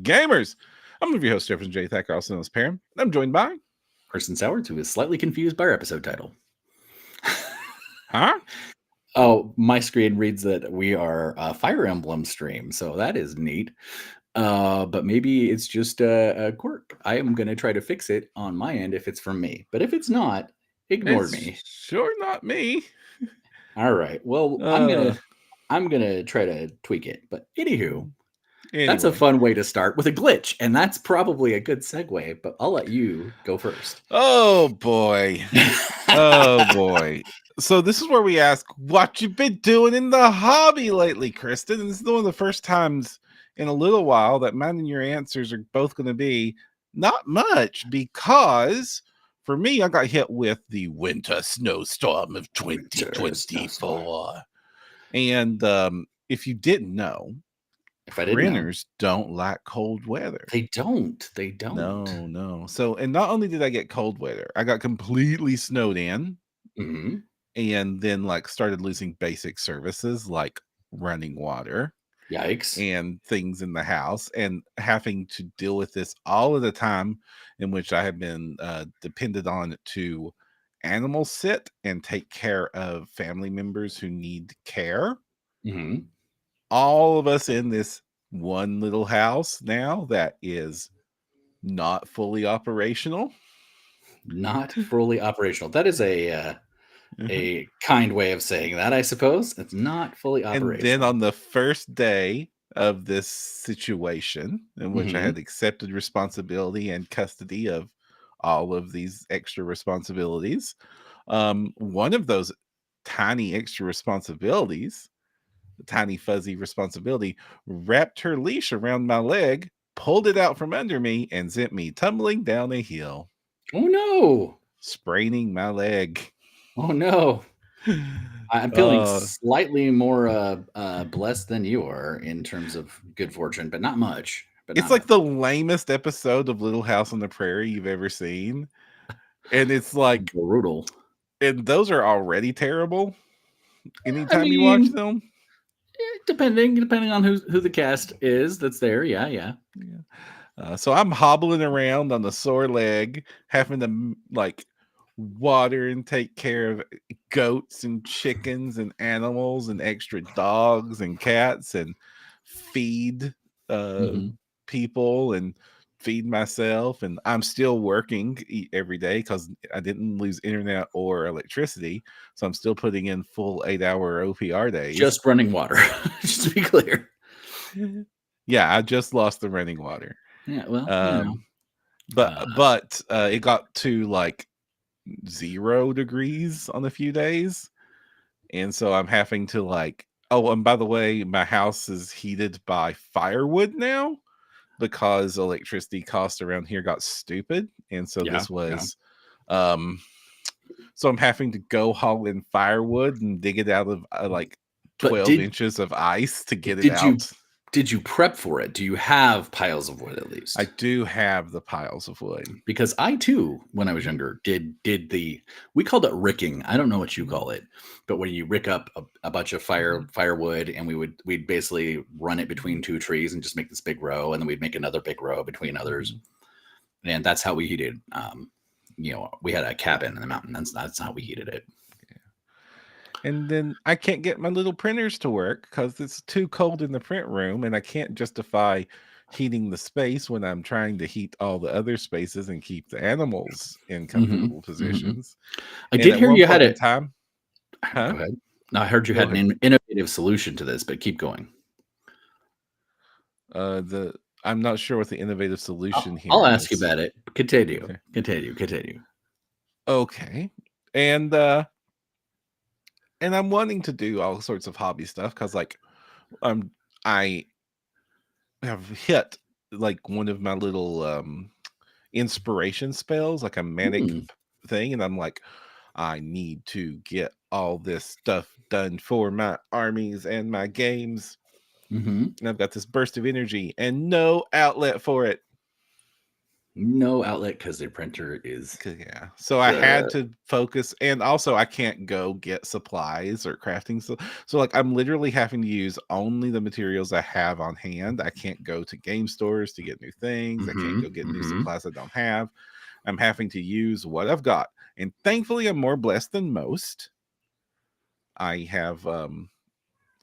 Gamers. I'm one of your hosts, Jefferson J. Thacker, also known as Perram, and I'm joined by... Carson Sowards, who is slightly confused by our episode title. Huh? Oh, my screen reads that we are a Fire Emblem stream, so that is neat. But maybe it's just a quirk. I am going to try to fix it on my end if it's from me. But if it's not, ignore It's me. sure not me. All right. Well, I'm gonna try to tweak it. But anywho, that's a fun way to start with a glitch, and that's probably a good segue. But I'll let you go first. Oh boy. Oh boy. So this is where we ask what you've been doing in the hobby lately, Kristen. And this is one of the first times in a little while that mine and your answers are both going to be not much, because for me, I got hit with the winter snowstorm of 2024. And if you didn't know, printers don't like cold weather. They don't. No. So, and not only did I get cold weather, I got completely snowed in. Mm-hmm. And then started losing basic services like running water. Yikes. And things in the house, and having to deal with this all of the time in which I have been dependent on to animal sit and take care of family members who need care. Mm-hmm. All of us in this one little house now that is not fully operational. Not fully operational. That is a kind way of saying that, I suppose. It's not fully operational. And then on the first day of this situation, in which I had accepted responsibility and custody of all of these extra responsibilities, one of those tiny extra responsibilities, the tiny fuzzy responsibility, wrapped her leash around my leg, pulled it out from under me, and sent me tumbling down a hill. Oh no! Spraining my leg. Oh no! I'm feeling slightly more blessed than you are in terms of good fortune, but not much. But it's like the lamest episode of Little House on the Prairie you've ever seen. And it's like brutal. And those are already terrible anytime you watch them. Depending on who the cast is that's there. Yeah. So I'm hobbling around on a sore leg, having to water and take care of goats and chickens and animals and extra dogs and cats, and feed people and feed myself. And I'm still working every day because I didn't lose internet or electricity, so I'm still putting in full 8-hour OPR days. Just running water, just to be clear. Yeah, I just lost the running water. Yeah, well, but it got to 0 degrees on a few days, and so I'm having to oh, and by the way, my house is heated by firewood now because electricity costs around here got stupid, and so this was so I'm having to go haul in firewood and dig it out of 12 inches of ice to get it out. Did you prep for it? Do you have piles of wood at least? I do have the piles of wood. Because I too, when I was younger, did we called it ricking. I don't know what you call it, but when you rick up a bunch of firewood, and we'd basically run it between 2 trees and just make this big row, and then we'd make another big row between others, and that's how we heated. We had a cabin in the mountain. That's how we heated it. And then I can't get my little printers to work because it's too cold in the print room, and I can't justify heating the space when I'm trying to heat all the other spaces and keep the animals in comfortable positions. I did hear you had a time. Huh? Go ahead. No, I heard you had an innovative solution to this, but keep going. I'm not sure what the innovative solution here I'll ask you about it. Continue. Okay. Continue. Okay. And I'm wanting to do all sorts of hobby stuff because I have hit one of my little inspiration spells, like a manic thing, and I'm like, I need to get all this stuff done for my armies and my games. And I've got this burst of energy and no outlet for it. No outlet because the printer is. Yeah. So I had to focus, and also I can't go get supplies or crafting. So like I'm literally having to use only the materials I have on hand. I can't go to game stores to get new things. I can't go get new supplies I don't have. I'm having to use what I've got. And thankfully I'm more blessed than most. I have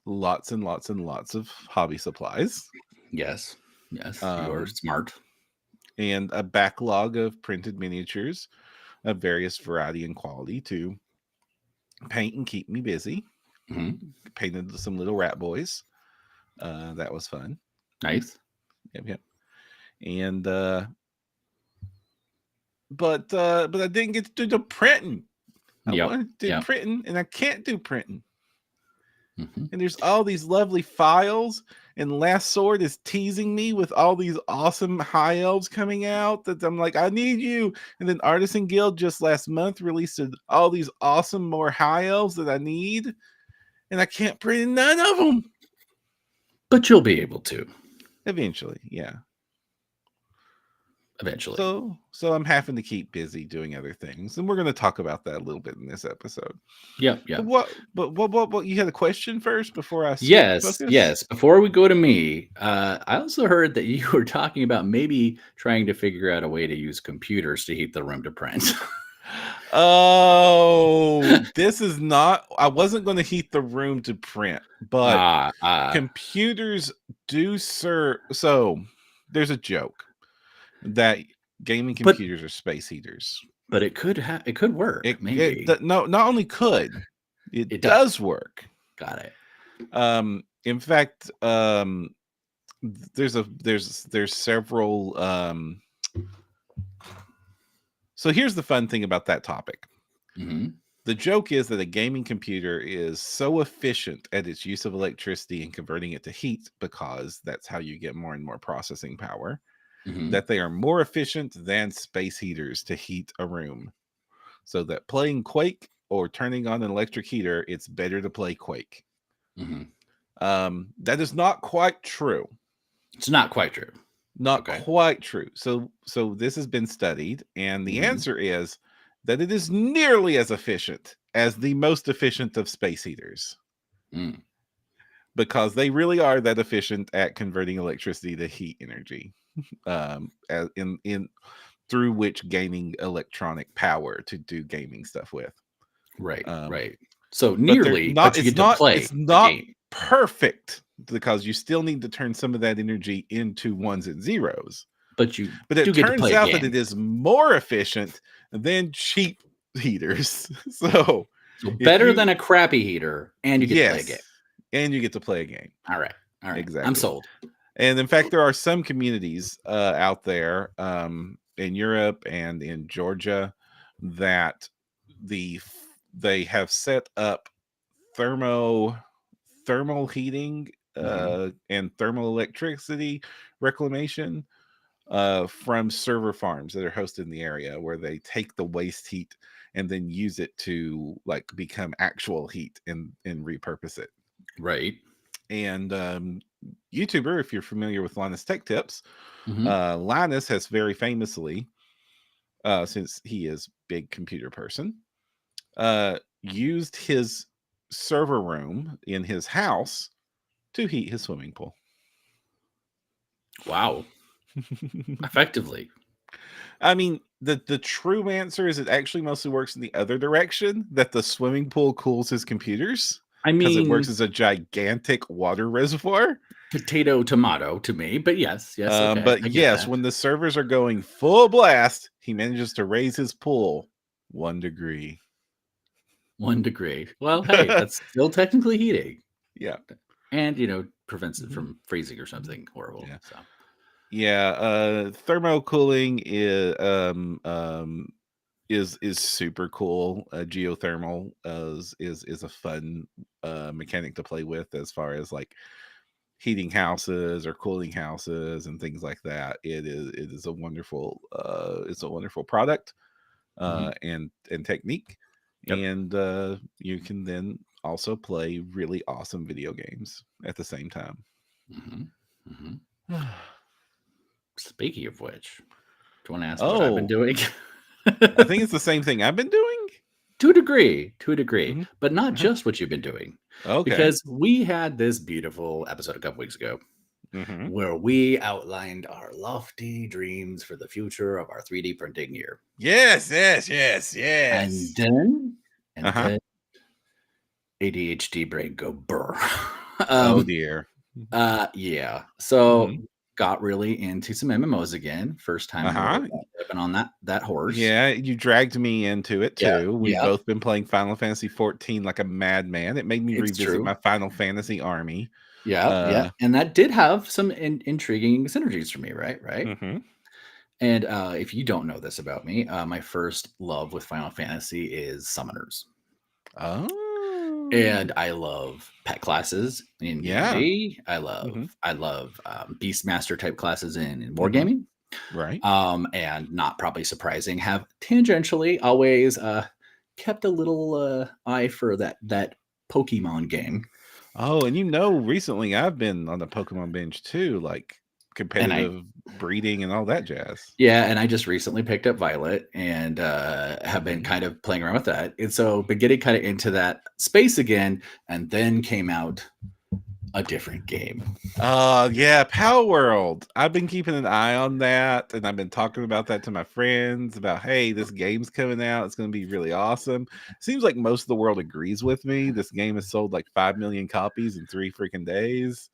lots and lots and lots of hobby supplies. Yes. Yes. You are smart. And a backlog of printed miniatures of various variety and quality to paint and keep me busy. Painted some little rat boys. That was fun. Nice. Yep. And but I didn't get to do the printing. I wanted to do printing, and I can't do printing. And there's all these lovely files, and Last Sword is teasing me with all these awesome high elves coming out that I'm like, I need you. And then Artisan Guild just last month released all these awesome more high elves that I need, and I can't print none of them. But you'll be able to. Eventually, yeah. Eventually. So I'm having to keep busy doing other things, and we're going to talk about that a little bit in this episode. Yeah. But what you had a question first before I Yes. Before we go to me, I also heard that you were talking about maybe trying to figure out a way to use computers to heat the room to print. Oh, this is not. I wasn't going to heat the room to print, but computers do serve. So there's a joke that gaming computers are space heaters. But it could work. Maybe not only could it does work. Got it. In fact, there's several. So here's the fun thing about that topic. The joke is that a gaming computer is so efficient at its use of electricity and converting it to heat, because that's how you get more and more processing power, that they are more efficient than space heaters to heat a room. So that playing Quake or turning on an electric heater, it's better to play Quake. That is not quite true. It's not quite true. Not quite true. So this has been studied, and the answer is that it is nearly as efficient as the most efficient of space heaters. Because they really are that efficient at converting electricity to heat energy, in through which gaining electronic power to do gaming stuff with. Right. So nearly, but you get to play. It's not perfect, because you still need to turn some of that energy into ones and zeros. But it turns out that it is more efficient than cheap heaters. So better than a crappy heater, and you get to play a game. And you get to play a game. All right. Exactly. I'm sold. And in fact, there are some communities out there in Europe and in Georgia that they have set up thermal heating and thermal electricity reclamation from server farms that are hosted in the area, where they take the waste heat and then use it to like become actual heat and repurpose it. Right. And YouTuber, if you're familiar with Linus Tech Tips, Linus has very famously, since he is big computer person, used his server room in his house to heat his swimming pool. Wow. Effectively. I mean, the true answer is it actually mostly works in the other direction, that the swimming pool cools his computers. I mean, because it works as a gigantic water reservoir. Potato, tomato to me, but yes. Okay. But yes, when the servers are going full blast, he manages to raise his pool 1 degree. 1 degree. Well, hey, that's still technically heating. Yeah. And, prevents it from freezing or something horrible. Yeah. So. Yeah. Thermocooling is super cool. Geothermal is a fun mechanic to play with, as far as like heating houses or cooling houses and things like that. It is a wonderful product and technique. And you can then also play really awesome video games at the same time. Speaking of which, Do you want to ask what I've been Oh, doing? I think it's the same thing I've been doing. To a degree, Mhm. but not Uh-huh. just what you've been doing. Okay. Because we had this beautiful episode a couple weeks ago Mhm. where we outlined our lofty dreams for the future of our 3D printing year. Yes, yes, yes, And yes. then, and Uh-huh. then ADHD brain go burr. Oh um, dear. yeah. So Mhm. got really into some MMOs again. First time in a little Uh-huh. while. I've been on that horse. Yeah, you dragged me into it Yeah, too. We've yeah, both been playing Final Fantasy 14 like a madman. It made me it's revisit true. my Final Fantasy army. Yeah, yeah, Uh, and that did have some intriguing synergies for me, right? Right. mhm. And if you don't know this about me, my first love with Final Fantasy is summoners. Oh. And I love pet classes in D and Yeah. D. Mhm. I love Beastmaster type classes in Mhm. wargaming. Right. And not probably surprising, have tangentially always kept a little eye for that Pokemon game. Oh, and recently I've been on the Pokemon binge too, like And I competitive breeding and all that jazz. Yeah, and I just recently picked up Violet and have been Mhm. kind of playing around with that. And so been getting kind of into that space again, and then came out a different game. Yeah, Power World. I've been keeping an eye on that, and I've been talking about that to my friends about, hey, this game's coming out. It's going to be really awesome. Seems like most of the world agrees with me. This game has sold like 5 million copies in 3 freaking days.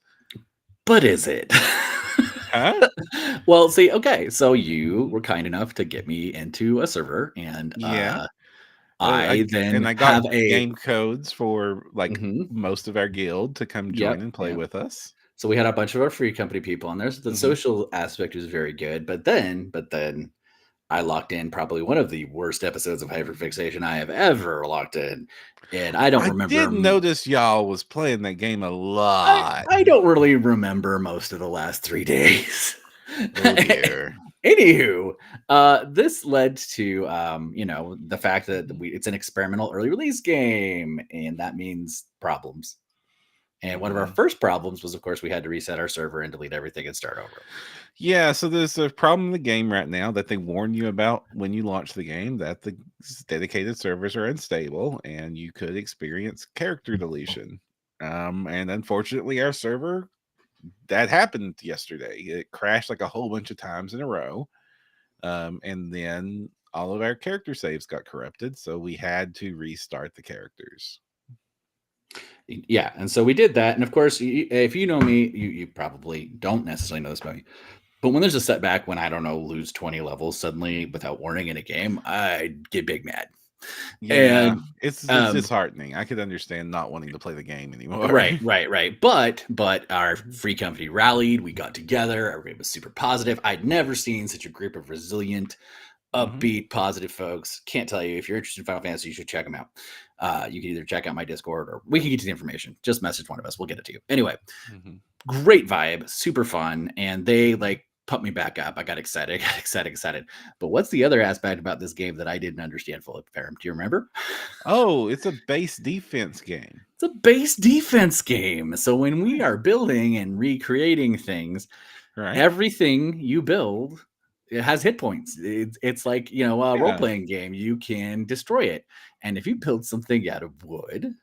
But is it? Huh? Well, see, okay, so you were kind enough to get me into a server, and Yeah. I I then got have a game codes for like Mhm, most of our guild to come join yep, and play yep. with us. So we had a bunch of our free company people, and there's the Mhm. social aspect is very good. But then I locked in probably one of the worst episodes of hyperfixation I have ever locked in, and I don't I remember. did notice y'all was playing that game a I lot. I don't really remember most of the last 3 days. Oh dear. Anywho, this led to the fact that it's an experimental early release game, and that means problems. And one of our Mhm. first problems was, of course, we had to reset our server and delete everything and start over. Yeah, so there's a problem in the game right now that they warn you about when you launch the game that the dedicated servers are unstable and you could experience character deletion. And unfortunately, our server that happened yesterday. It crashed like a whole bunch of times in a row. And then all of our character saves got corrupted, so we had to restart the characters. Yeah, and so we did that. And of course, if you know me, you probably don't necessarily know this about me. But when there's a setback, when I don't know, lose 20 levels suddenly without warning in a game, I get big mad. Yeah, And it's disheartening. I could understand not wanting to play the game anymore. right. But our free company rallied. We got together. Everybody was super positive. I'd never seen such a group of resilient, Mhm. upbeat, positive folks. Can't tell you if you're interested in Final Fantasy, you should check them out. You can either check out my Discord or we can get to the information. Just message one of us. We'll get it to you. Anyway, Mhm. great vibe, super fun, and they Mhm. like put me back up. I got excited, excited. But what's the other aspect about this game that I didn't understand fully, Perram? Do you remember? Oh, it's a base defense game. It's a base defense game. So when we Right. are building and recreating things, Right? everything you build it has hit points. It's like a role Yeah. playing game. You can destroy it, and if you build something out of wood,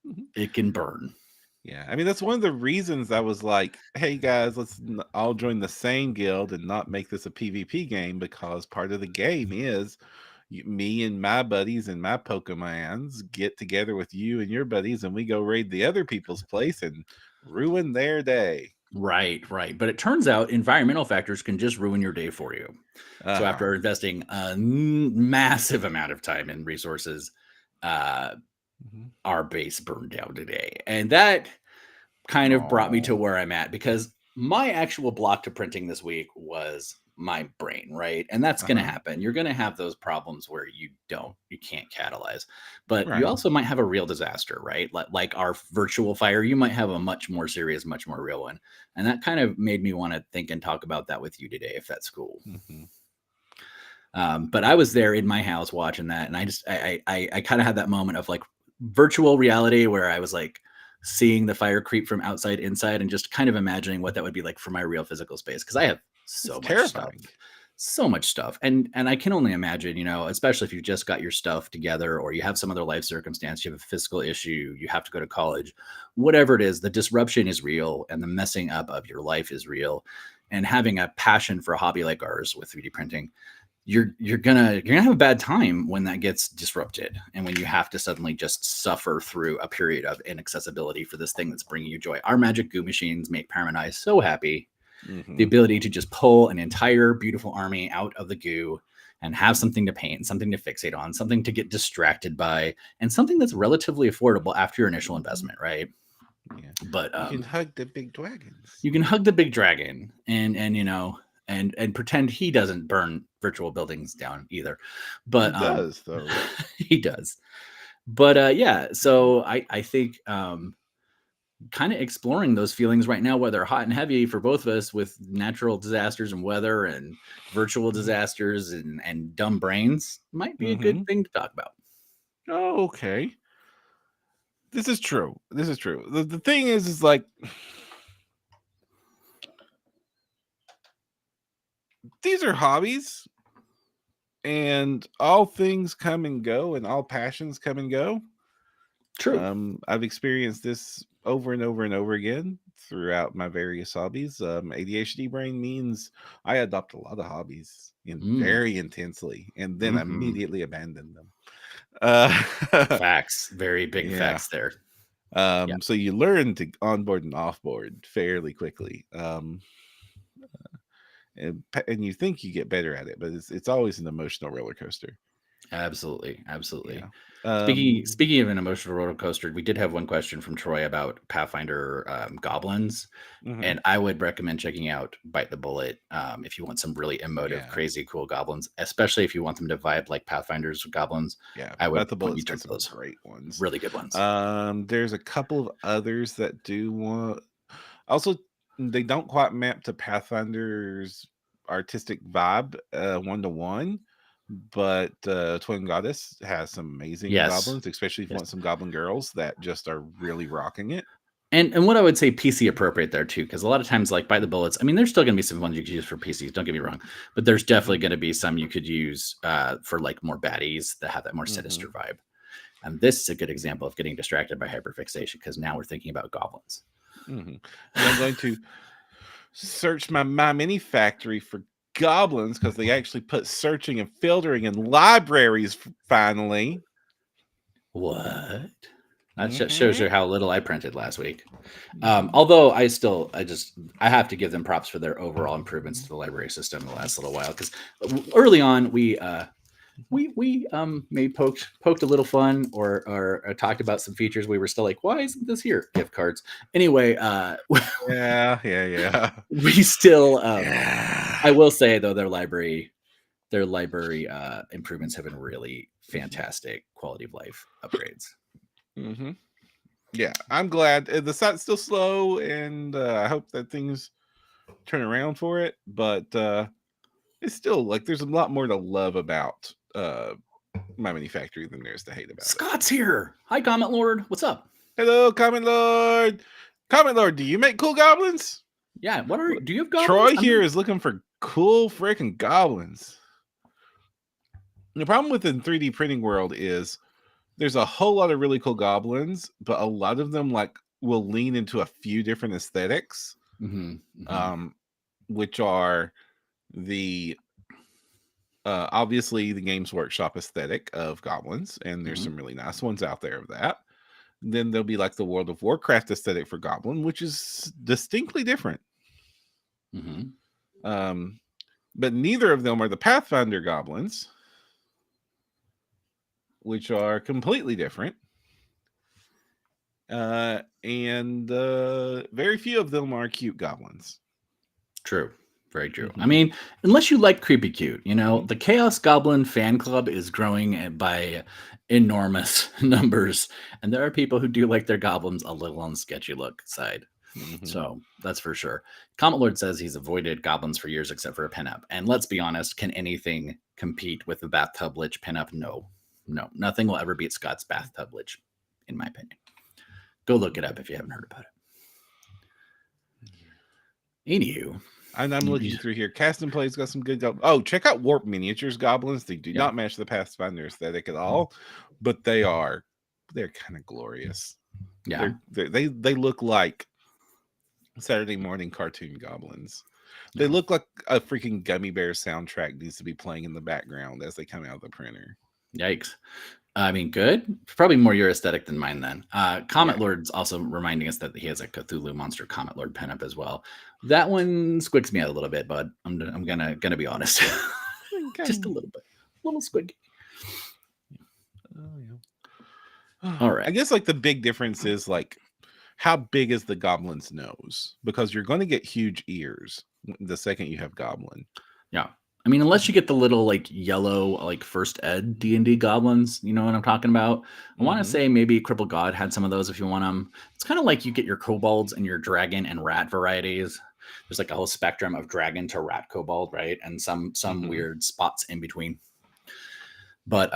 Mhm. it can burn. Yeah. I mean, that's one of the reasons I was like, "Hey guys, all join the same guild and not make this a PvP game," because part of the game is me and my buddies and my Pokemons get together with you and your buddies, and we go raid the other people's place and ruin their day. Right. But it turns out environmental factors can just ruin your day for you. So Uh-huh. after investing a massive amount of time and resources, uh, Mhm. our base burned down today, and that kind of brought me to Oh, where I'm at because my actual block to printing this week was my brain, right? And that's going to uh-huh. happen. You're going to have those problems where you can't catalyze, but you Right. also might have a real disaster, right? Like our virtual fire, you might have a much more serious, much more real one. And that kind of made me want to think and talk about that with you today, if that's cool. Mhm. But I was there in my house watching that, and I kind of had that moment of like virtual reality where I was like seeing the fire creep from outside inside, and just kind of imagining what that would be like for my real physical space because I have It's so much stuff. terrifying. so much stuff. And I can only imagine, especially if you've just got your stuff together or you have some other life circumstance, you have a physical issue, you have to go to college, whatever it is, the disruption is real and the messing up of your life is real. And having a passion for a hobby like ours with 3D printing, you're gonna have a bad time when that gets disrupted and when you have to suddenly just suffer through a period of inaccessibility for this thing that's bringing you joy. Our magic goo machines make Perram and I so happy. The ability to just pull an entire beautiful army out of the goo and have something to paint, something to fixate on, something to get distracted by, and something that's relatively affordable after your initial investment, right? Yeah. But you can hug the big dragons. you can hug the big dragon and pretend he doesn't burn virtual buildings down either. But He does, though. he does. But yeah, so I think kind of exploring those feelings right now, whether hot and heavy for both of us with natural disasters and weather and virtual disasters and dumb brains, might be a good thing to talk about. Oh, okay. This is true. The thing is like, these are hobbies, and all things come and go, and all passions come and go. True. I've experienced this over and over and over again throughout my various hobbies. ADHD brain means I adopt a lot of hobbies very intensely, and then immediately abandon them. Facts. Very big facts there. So you learn to onboard and offboard fairly quickly. And you think you get better at it, but it's always an emotional roller coaster. Absolutely. Yeah. Speaking of an emotional roller coaster, we did have one question from Troy about Pathfinder goblins, and I would recommend checking out Bite the Bullet if you want some really emotive, crazy, cool goblins, especially if you want them to vibe like Pathfinder's goblins. Yeah, I would Bite the Bullet's got those some great ones, really good ones. There's a couple of others that do want. Also, they don't quite map to Pathfinder's artistic vibe 1-to-1. But Twin Goddess has some amazing goblins, especially if you want some goblin girls that just are really rocking it. And what I would say PC appropriate there too, because a lot of times like Bite the Bullets, I mean, there's still going to be some ones you could use for PCs, don't get me wrong, but there's definitely going to be some you could use for like more baddies that have that more sinister vibe. And this is a good example of getting distracted by hyperfixation, because now we're thinking about goblins. I'm going to search my mini factory for goblins, because they actually put searching and filtering in libraries finally. What? That shows you how little I printed last week. Although I have to give them props for their overall improvements to the library system in the last little while, because early on we maybe poked a little fun or talked about some features. We were still like, why isn't this here? Gift cards. Anyway, yeah. We still I will say though, their library improvements have been really fantastic quality of life upgrades. Yeah, I'm glad. The site's still slow, and I hope that things turn around for it, but it's still like there's a lot more to love about my mini factory than there is to hate about. Scott's here. Hi, Comment Lord. What's up? Hello, Comment Lord. Comment Lord, do you make cool goblins? Yeah. Do you have goblins? Troy here is looking for cool freaking goblins. The problem with the 3D printing world is there's a whole lot of really cool goblins, but a lot of them like will lean into a few different aesthetics, which are the obviously the Games Workshop aesthetic of goblins, and there's some really nice ones out there of that. Then there'll be like the World of Warcraft aesthetic for goblin, which is distinctly different. But neither of them are the Pathfinder goblins, which are completely different. And very few of them are cute goblins. True. Very true. I mean, unless you like creepy cute, the Chaos Goblin fan club is growing by enormous numbers. And there are people who do like their goblins a little on the sketchy look side. So that's for sure. Comet Lord says he's avoided goblins for years except for a pinup. And let's be honest, can anything compete with the Bathtub Lich pinup? No, nothing will ever beat Scott's Bathtub Lich, in my opinion. Go look it up if you haven't heard about it. Anywho, And I'm You looking through here. Cast and Play's got some good oh, check out Warp Miniatures goblins. They do yeah. not match the Pathfinder aesthetic at all, but they're kind of glorious. Yeah. They look like Saturday morning cartoon goblins. They Yeah. look like a freaking Gummy Bear soundtrack needs to be playing in the background as they come out of the printer. Yikes. I mean, good. Probably more your aesthetic than mine then. Comet Yeah. Lord's also reminding us that he has a Cthulhu monster Comet Lord pinup as well. That one squigs me out a little bit, bud. I'm gonna be honest. Just a little bit. A little squig. Oh, yeah. All right. I guess like the big difference is like how big is the goblin's nose? Because you're going to get huge ears the second you have goblin. Yeah. I mean, unless you get the little like yellow like first ed D&D goblins, you know what I'm talking about. I want to say maybe Cripple God had some of those if you want them. It's kind of like you get your kobolds and your dragon and rat varieties. There's like a whole spectrum of dragon to rat kobold, right? And some weird spots in between. But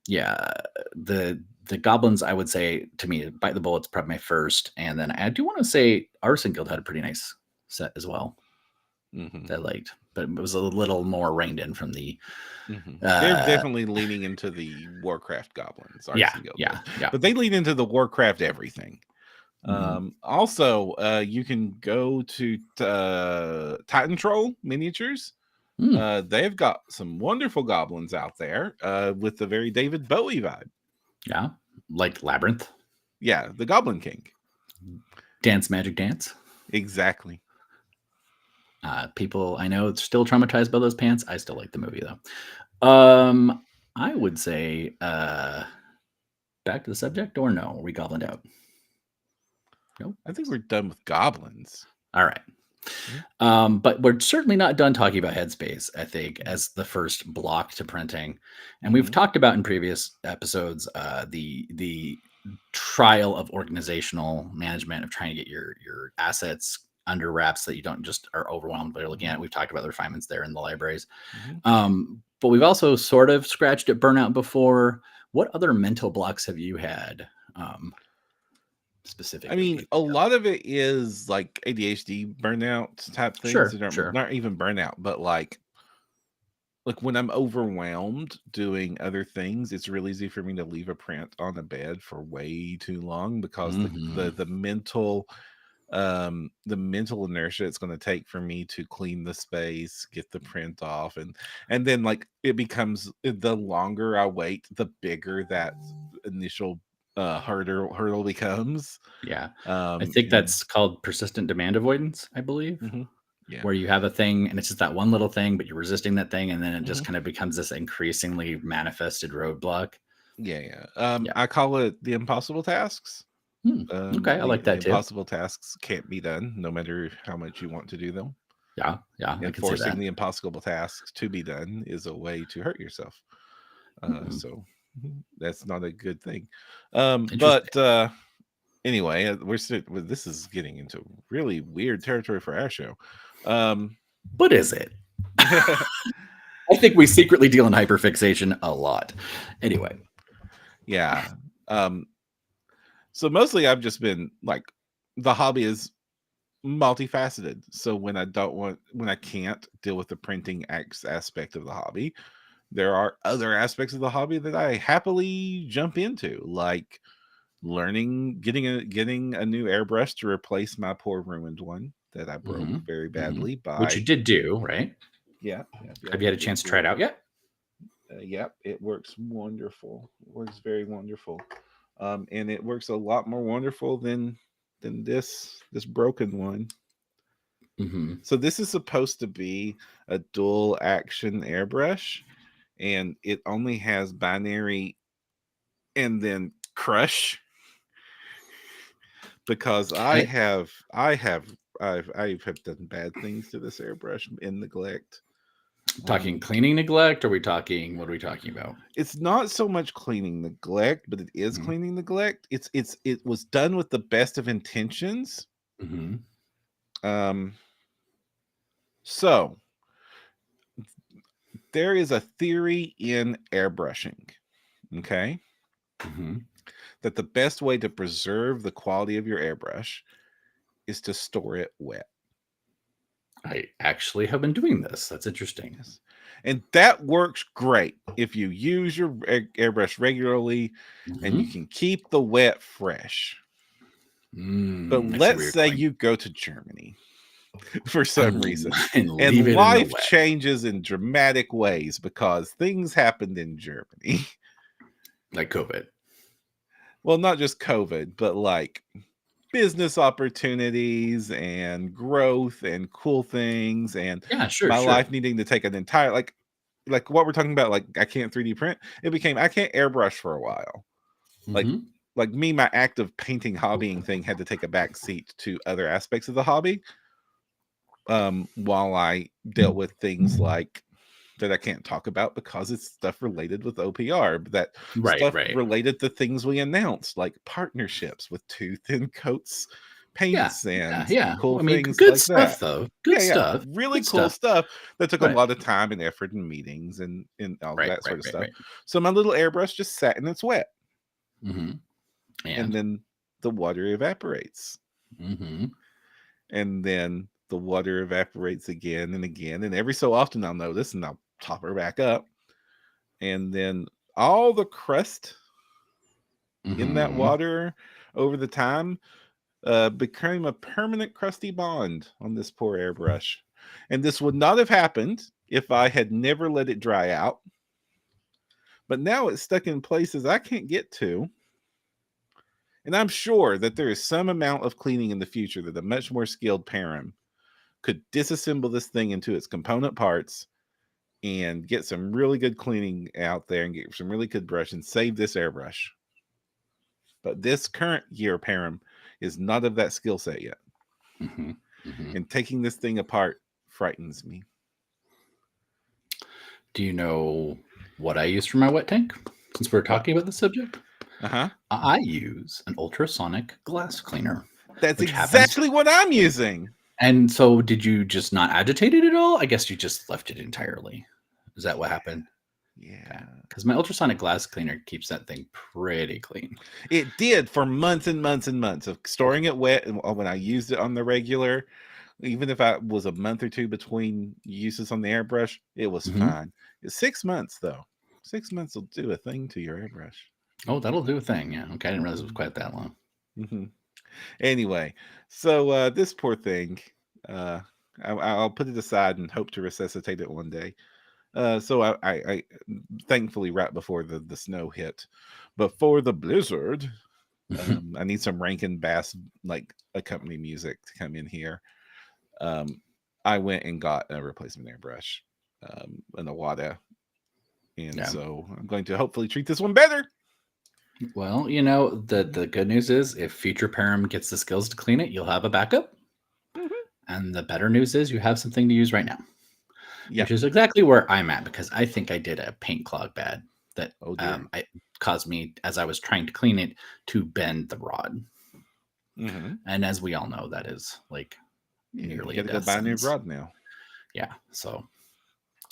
yeah, the goblins, I would say to me, Bite the Bullet's probably my first, and then I do want to say Arson Guild had a pretty nice set as well that I liked, but it was a little more reined in from the. They're definitely leaning into the Warcraft goblins. Yeah, Guild yeah, yeah. But they lean into the Warcraft everything. Also, you can go to Titan Troll Miniatures. They've got some wonderful goblins out there with the very David Bowie vibe. Yeah, like Labyrinth. Yeah, the Goblin King. Dance Magic Dance. Exactly. People I know still traumatized by those pants. I still like the movie though. I would say back to the subject, or no? Are we goblined out? Nope. I think we're done with goblins. All right. But we're certainly not done talking about headspace, I think, as the first block to printing. And we've talked about in previous episodes the trial of organizational management of trying to get your assets under wraps that you don't just are overwhelmed by looking at. We've talked about the refinements there in the libraries. But we've also sort of scratched at burnout before. What other mental blocks have you had? Specifically, I mean, a lot of it is like ADHD burnout type things. Sure. Not even burnout, but like when I'm overwhelmed doing other things, it's really easy for me to leave a print on the bed for way too long because the mental inertia it's going to take for me to clean the space, get the print off, and then like it becomes, the longer I wait, the bigger that initial hurdle becomes. Yeah. I think that's called persistent demand avoidance, I believe. Yeah. Where you have a thing and it's just that one little thing, but you're resisting that thing, and then it just kind of becomes this increasingly manifested roadblock. Yeah. I call it the impossible tasks. Okay, I like that too. Impossible tasks can't be done no matter how much you want to do them. Yeah. And forcing the impossible tasks to be done is a way to hurt yourself. So that's not a good thing. But anyway, this is getting into really weird territory for our show. What is it? I think we secretly deal in hyperfixation a lot. Anyway. Yeah. So mostly I've just been like, the hobby is multifaceted. So when I can't deal with the printing aspect of the hobby, there are other aspects of the hobby that I happily jump into, like learning, getting a new airbrush to replace my poor ruined one that I broke very badly by, which you did do, right? Yeah. Have you had a chance to try it out yet? Yep, it works wonderful. It works very wonderful. And it works a lot more wonderful than this broken one. So this is supposed to be a dual action airbrush, and it only has binary and then crush, because I've done bad things to this airbrush in neglect. Talking cleaning neglect? What are we talking about? It's not so much cleaning neglect, but it is cleaning neglect. It was done with the best of intentions. So there is a theory in airbrushing, okay, that the best way to preserve the quality of your airbrush is to store it wet. I actually have been doing this. That's interesting. Yes. And that works great if you use your airbrush regularly and you Mhm. can keep the wet fresh. But I see where let's you're say going. you go to Germany for some And reason and and leave it in the life wet, changes in dramatic ways because things happened in Germany. like COVID. Well, not just COVID, but like business opportunities and growth and cool things and Yeah, sure, my life sure. needing to take an entire like what we're talking about, like I can't 3D print. It became I can't airbrush for a while. Like Mhm. like me, my active painting hobbying thing had to take a back seat to other aspects of the hobby. While I dealt with things like that I can't talk about because it's stuff related with OPR, but that Right, stuff right. related to things we announced, like partnerships with Tooth and Coats Yeah, paints yeah, and yeah. cool Well, I mean, things good like stuff that. though. Yeah, Good yeah. stuff. Really Good cool stuff. stuff that took a Right. lot of time and effort and meetings and all Right, that right, sort of right, stuff. right. So my little airbrush just sat in its wet Mhm. and And then the water evaporates. mhm. And then the water evaporates again and again. And every so often I'll notice and I'll top her back up. And then all the crust in that Mhm. water over the time became a permanent crusty bond on this poor airbrush. And this would not have happened if I had never let it dry out. But now it's stuck in places I can't get to. And I'm sure that there is some amount of cleaning in the future that a much more skilled Perram could disassemble this thing into its component parts and get some really good cleaning out there and get some really good brush and save this airbrush. But this current year Perram is not of that skill set yet. Mhm. Mhm. And taking this thing apart frightens me. Do you know what I use for my wet tank? Since we're What? talking about the subject, Uh-huh. I use an ultrasonic glass cleaner, That's which happens. exactly what I'm using. And so, did you just not agitate it at all? I guess you just left it entirely. Is that what happened? Okay. Yeah. Because my ultrasonic glass cleaner keeps that thing pretty clean. It did for months and months and months of storing it wet. And when I used it on the regular, even if I was a month or two between uses on the airbrush, it was Mhm. fine. It's 6 months though. 6 months will do a thing to your airbrush. Oh, that'll do a thing. Yeah. Okay. I didn't realize it was Mhm. quite that long. Mhm. Anyway, so this poor thing, uh, I'll put it aside and hope to resuscitate it one day. So I thankfully right before the snow hit, before the blizzard, I need some Rankin Bass like accompany music to come in here. Um, I went and got a replacement airbrush, an Awada, and Yeah. so I'm going to hopefully treat this one better. Well, the good news is if future Param gets the skills to clean it, you'll have a backup. Mhm. And the better news is you have something to use right now, Yeah. which is exactly where I'm at because I think I did a paint clog bad that Oh dear. I caused me as I was trying to clean it to bend the rod. Mm-hmm. And as we all know, that is like Yeah, you nearly got a to go death buy a new sentence. rod now. Yeah. So,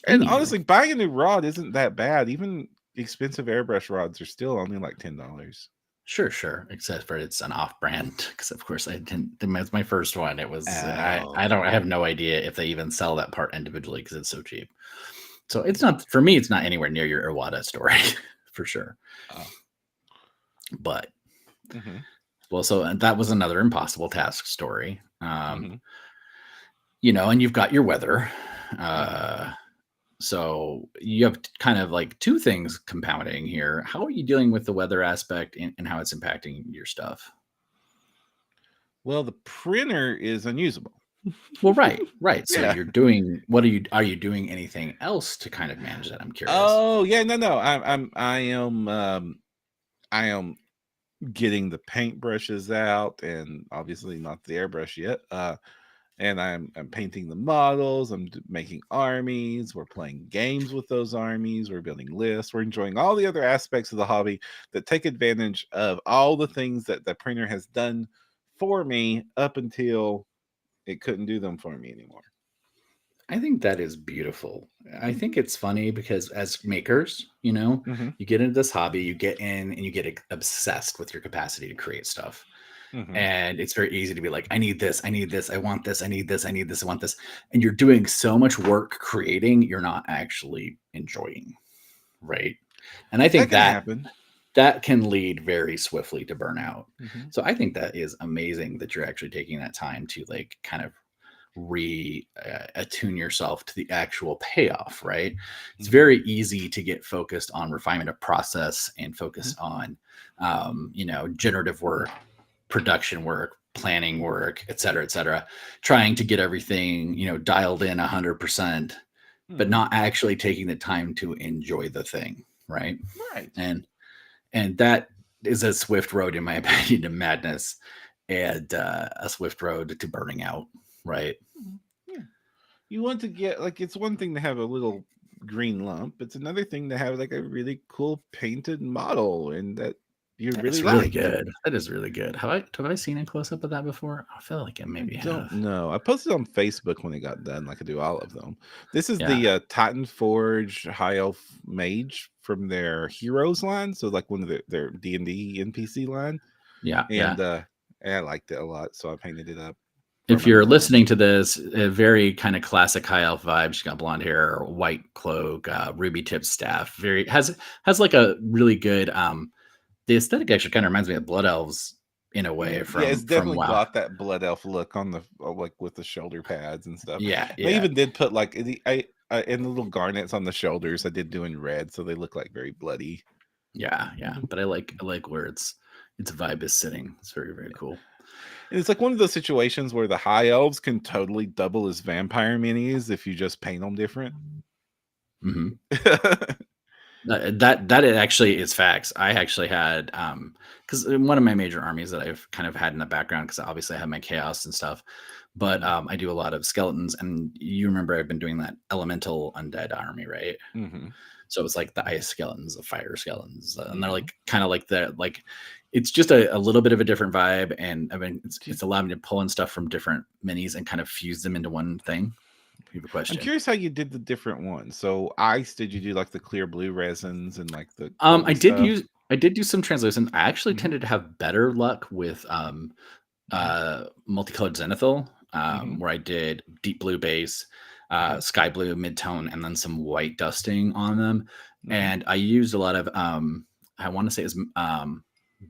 And anywho, honestly, buying a new rod isn't that bad. Even expensive airbrush rods are still only like $10. sure, sure. Except for it's an off-brand because, of course, I didn't. It's my first one. It was. I don't. I Oh. have no idea if they even sell that part individually because it's so cheap. So it's not for me. It's not anywhere near your Iwata story for sure. Oh. But Mm-hmm. well, so that was another impossible task story. Mm-hmm. And you've got your weather. Mm-hmm. So you have kind of like two things compounding here. How are you dealing with the weather aspect and how it's impacting your stuff? Well, the printer is unusable. Well, right, right. So Yeah. you're doing are you doing anything else to kind of manage that? I'm curious. Oh yeah, no. I am getting the paintbrushes out and obviously not the airbrush yet. And I'm painting the models. I'm making armies. We're playing games with those armies. We're building lists. We're enjoying all the other aspects of the hobby that take advantage of all the things that the printer has done for me up until it couldn't do them for me anymore. I think that is beautiful. I think it's funny because as makers, you know, Mm-hmm. you get into this hobby, you get in and you get obsessed with your capacity to create stuff. Mhm. And it's very easy to be like, I need this, I need this, I want this, I need this, I need this, I want this. And you're doing so much work creating, you're not actually enjoying, right? And I That think can that happen. that can lead very swiftly to burnout. Mhm. So I think that is amazing that you're actually taking that time to like kind of re attune yourself to the actual payoff, right? It's Mhm. very easy to get focused on refinement of process and Mhm. focus on, generative work, production work, planning work, et cetera, trying to get everything, dialed in 100%, but Mhm. not actually taking the time to enjoy the thing, right? Right. And that is a swift road, in my opinion, to madness and a swift road to burning out, right? Mhm. Yeah. You want to get like it's one thing to have a little green lump. It's another thing to have like a really cool painted model and that you really It's really like. good. That is really good. Have I seen a close up of that before? I feel like I I maybe don't have. know. I posted on Facebook when it got done, like I do all of them. This is Yeah, the Titan Forge High Elf Mage from their Heroes line, so like one of their D&D NPC line, yeah, yeah. and I liked it a lot, so I painted it up for If my you're model. listening to this, a very kind of classic high elf vibe. She's got blonde hair, white cloak, ruby tip staff. Very has like a really good the aesthetic actually kind of reminds me of blood elves in a way Mhm. Yeah, it's from definitely WoW. got that blood elf look on the like with the shoulder pads and stuff. Yeah, And I yeah, even did put like and the little garnets on the shoulders. I did do in red, so they look like very bloody. yeah, yeah. Mhm. But I like where its vibe is sitting. It's very, very cool. And it's like one of those situations where the high elves can totally double as vampire minis if you just paint them different. Hmm. That it actually is facts. I actually had because one of my major armies that I've kind of had in the background, because obviously I have my chaos and stuff, but Mhm. I do a lot of skeletons, and you remember I've been doing that elemental undead army, right? Mhm. So it's like the ice skeletons, the fire skeletons, and they're Mhm. like kind of like the like it's just a little bit of a different vibe, and I mean Do- it's allowed me to pull in stuff from different minis and kind of fuse them into one thing. You have a I'm question? curious how you did the different ones. So ice, did you do like the clear blue resins and like the I goldy did stuff? use I did do some translucent. I actually Mhm. tended to have better luck with Mhm. multicolored zenithal, Mhm. where I did deep blue base, Mhm. sky blue midtone, and then some white dusting on them. Mhm. And I used a lot of I want to say it was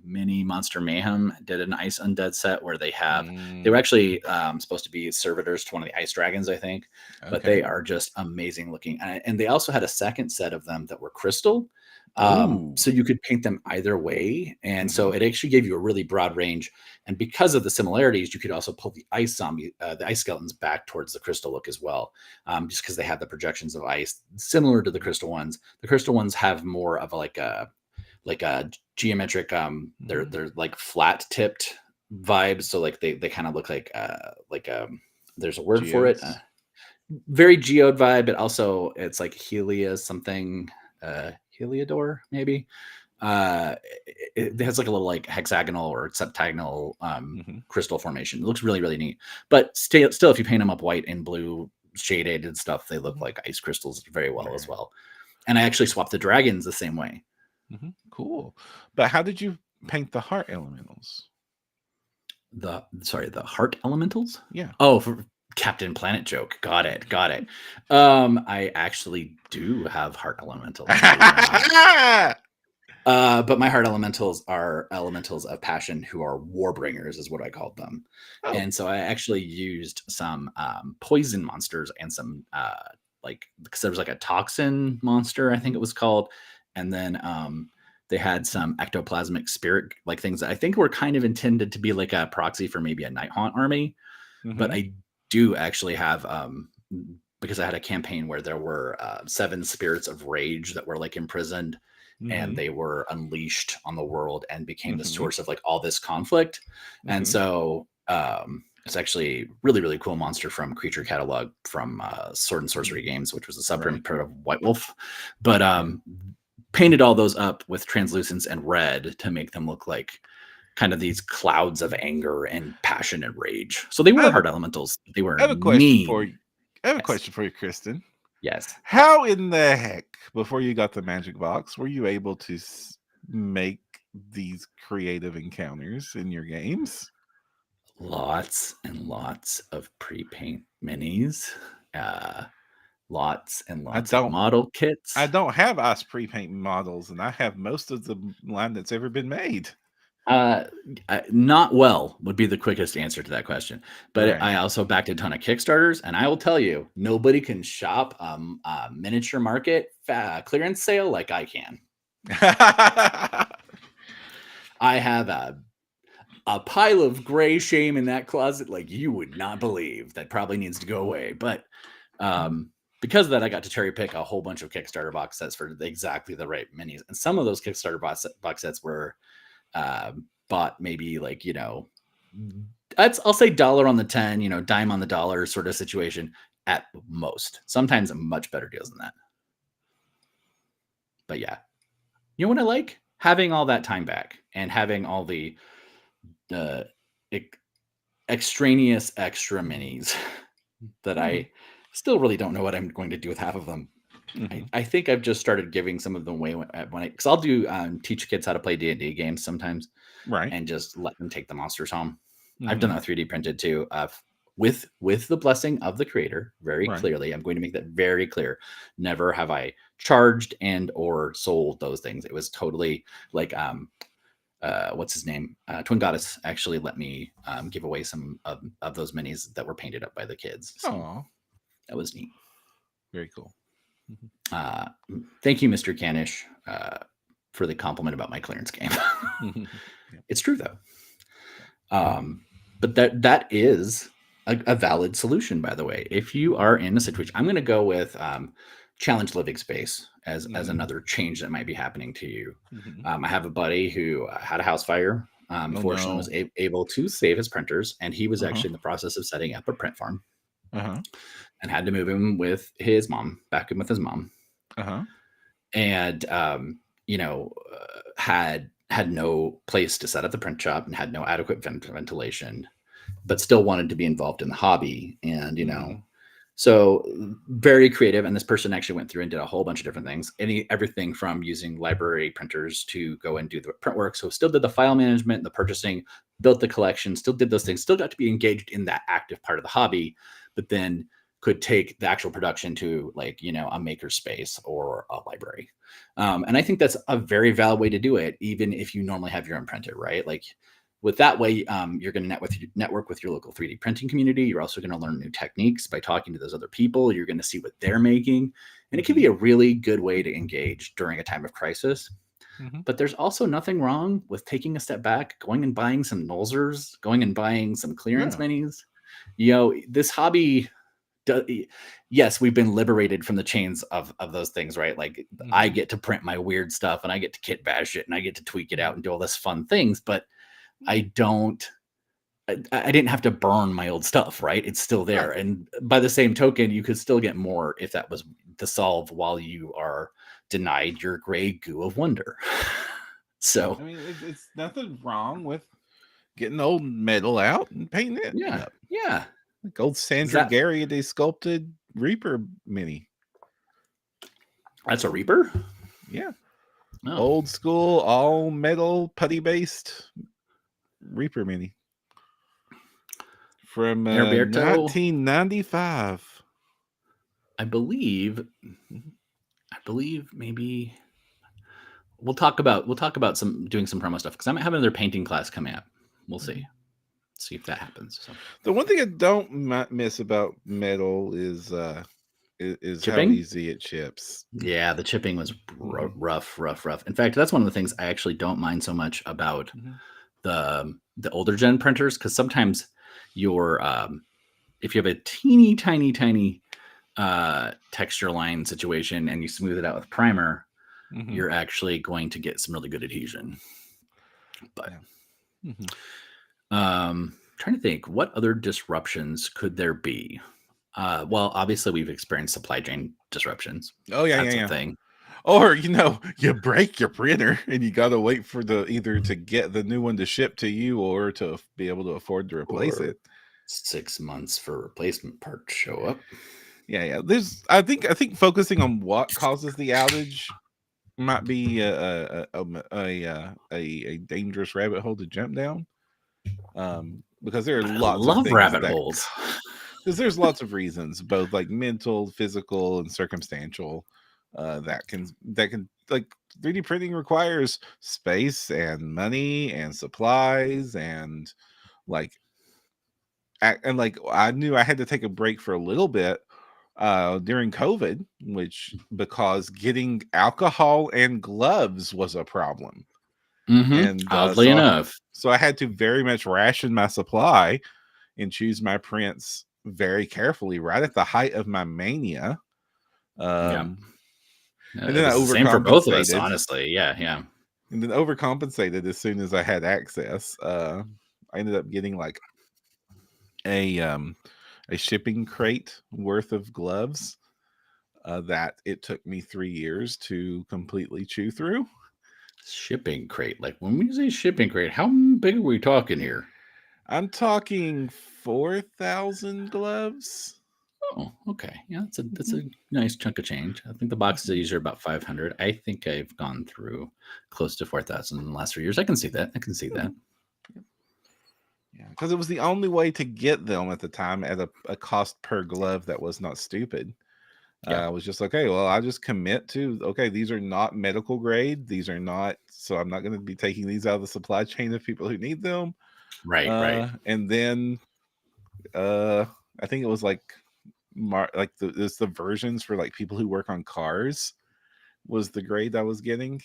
Mini Monster Mayhem did an ice undead set where they were Mm. actually supposed to be servitors to one of the ice dragons, I think, but Okay. they are just amazing looking. And they also had a second set of them that were crystal. Ooh. So you could paint them either way. And so Mhm. it actually gave you a really broad range, and because of the similarities, you could also pull the ice skeletons back towards the crystal look as well, just because they have the projections of ice similar to the Mhm. crystal ones. The crystal ones have more of like a geometric. They're Mhm. they're like flat tipped vibes, so like they kind of look like there's a word for it. Geodes. Very geode vibe, but also it's like Helia something, Heliodor maybe. uh it Mhm. has like a little like hexagonal or septagonal Mhm. crystal formation. It looks really, really neat, but still if you paint them up white and blue shaded and stuff, they look Mhm. like ice crystals very well as Right. well. And I actually swapped the dragons the same way. Mhm. Cool. But how did you paint the heart elementals? The heart elementals. Yeah. Oh, for Captain Planet joke. Got it. I actually do have heart elementals, believe it or not. But my heart elementals are elementals of passion who are warbringers, is what I called them. Oh. And so I actually used some poison monsters and some like because there was like a toxin monster, I think Mhm. it was called, and then they had some ectoplasmic spirit like things that I think were kind of intended to be like a proxy for maybe a night haunt army. But Mhm. I do actually have because I had a campaign where there were 7 spirits of rage that were like imprisoned, and Mhm. they were unleashed on the world and became the Mhm. source of like all this conflict. And Mhm. so it's actually really, really cool monster from Creature Catalog from Sword and Mhm. Sorcery Games, which was a Right. subprint of White Wolf. But Yeah. painted all those up with translucence and red to make them look like kind of these clouds of anger and passion and rage. So they I were have a hard elementals. They I were have a question for mean. you. I have a Yes. question for you, Kristen. Yes. How in the heck, before you got the magic box, were you able to make these creative encounters in your games? Lots and lots of pre-paint minis. Lots and I lots of don't model I kits. don't have ice pre-paint models, and I have most of the line that's ever been made. Uh, Not well would be the quickest answer to that question. But Right. I also backed a ton of Kickstarters, and I will tell you, nobody can shop a miniature market clearance sale like I can. I have a pile of gray shame in that closet like you would not believe that probably needs to go away. But because of that, I got to cherry pick a whole bunch of Kickstarter box sets for exactly the right minis. And some of those Kickstarter box sets were bought maybe like, I'll say dollar on the 10, dime on the dollar sort of situation at most. Sometimes much better deals than that. But yeah, you know what I like? Having all that time back and having all the extraneous extra minis that I still really don't know what I'm going to do with half of them. I think I've just started giving some of them away because I'll do teach kids how to play D&D games sometimes, Right. and just let them take the monsters home. I've done that 3D printed too, with the blessing of the creator. Very Right. clearly, I'm going to make that very clear. Never have I charged and or sold those things. It was totally like what's his name? Twin Goddess actually let me give away some of those minis that were painted up by the kids. So Oh, that was neat. very cool. Thank you, Mr. Canish, for the compliment about my clearance game. It's true though. But that is a valid solution, by the way. If you are in a situation, I'm going to go with challenge living space as another change that might be happening to you. I have a buddy who had a house fire. Fortunately, was able to save his printers, and he was actually in the process of setting up a print farm, and had to move him with his mom, back in with his mom, and had no place to set up the print shop and had no adequate ventilation, but still wanted to be involved in the hobby. And so very creative. And this person actually went through and did a whole bunch of different things, everything from using library printers to go and do the print work. So still did the file management, the purchasing, built the collection, still did those things, still got to be engaged in that active part of the hobby, but then could take the actual production to a maker space or a library. And I think that's a very valid way to do it, even if you normally have your own printer, right? Like with that way, you're going to network with your local 3D printing community. You're also going to learn new techniques by talking to those other people. You're going to see what they're making. And it can be a really good way to engage during a time of crisis. But there's also nothing wrong with taking a step back, going and buying some Nolzers, going and buying some clearance minis. This hobby, yes, we've been liberated from the chains of those things, right? Like I get to print my weird stuff and I get to kit bash it and I get to tweak it out and do all this fun things, but I didn't have to burn my old stuff, right? It's still there. Right. And by the same token, you could still get more if that was the solve while you are denied your gray goo of wonder. So I mean, it's nothing wrong with getting old metal out and painting it. Yeah. Yeah. Like old Sandra Gary, they sculpted Reaper mini. That's a Reaper? Yeah. Oh. Old school, all metal, putty based Reaper mini. From 1995. I believe maybe we'll talk about doing some promo stuff because I might have another painting class coming up. We'll see if that happens. So. The one thing I don't miss about metal is chipping? How easy it chips. Yeah, the chipping was rough. In fact, that's one of the things I actually don't mind so much about the older gen printers, because sometimes your if you have a teeny tiny texture line situation and you smooth it out with primer, you're actually going to get some really good adhesion. But trying to think, what other disruptions could there be? Well, obviously we've experienced supply chain disruptions. Oh yeah, that's a thing. Or you break your printer and you got to wait for either to get the new one to ship to you or to be able to afford to replace it. 6 months for replacement parts show up. Yeah. I think focusing on what causes the outage might be a dangerous rabbit hole to jump down. Because there are I lots of love things rabbit that holes. because there's lots of reasons, both like mental, physical, and circumstantial, that can like 3D printing requires space and money and supplies and like and like I knew I had to take a break for a little bit during COVID, which because getting alcohol and gloves was a problem, and Oddly enough. so I had to very much ration my supply and choose my prints very carefully right at the height of my mania. Yeah. Um, and It then I was the same for both of us, overcompensated, honestly. Yeah, yeah. as soon as I had access. I ended up getting like a um, a shipping crate worth of gloves that it took me 3 years to completely chew through. Shipping crate. Like when we say shipping crate, how big are we talking here? I'm talking 4,000 gloves. Oh, okay. Yeah, that's Mhm, a nice chunk of change. I think the boxes I mhm. use are about 500. I think I've gone through close to 4,000 in the last 3 years. I can see that. I can see that. Mhm. Yeah, because it was the only way to get them at the time at a cost per glove that was not stupid. Yeah. I was just like, okay, well, I just commit to, okay, these are not medical grade. These are not, so I'm not going to be taking these out of the supply chain of people who need them. Right, right. And then uh, I think it was like, like it's the versions for like people who work on cars was the grade I was getting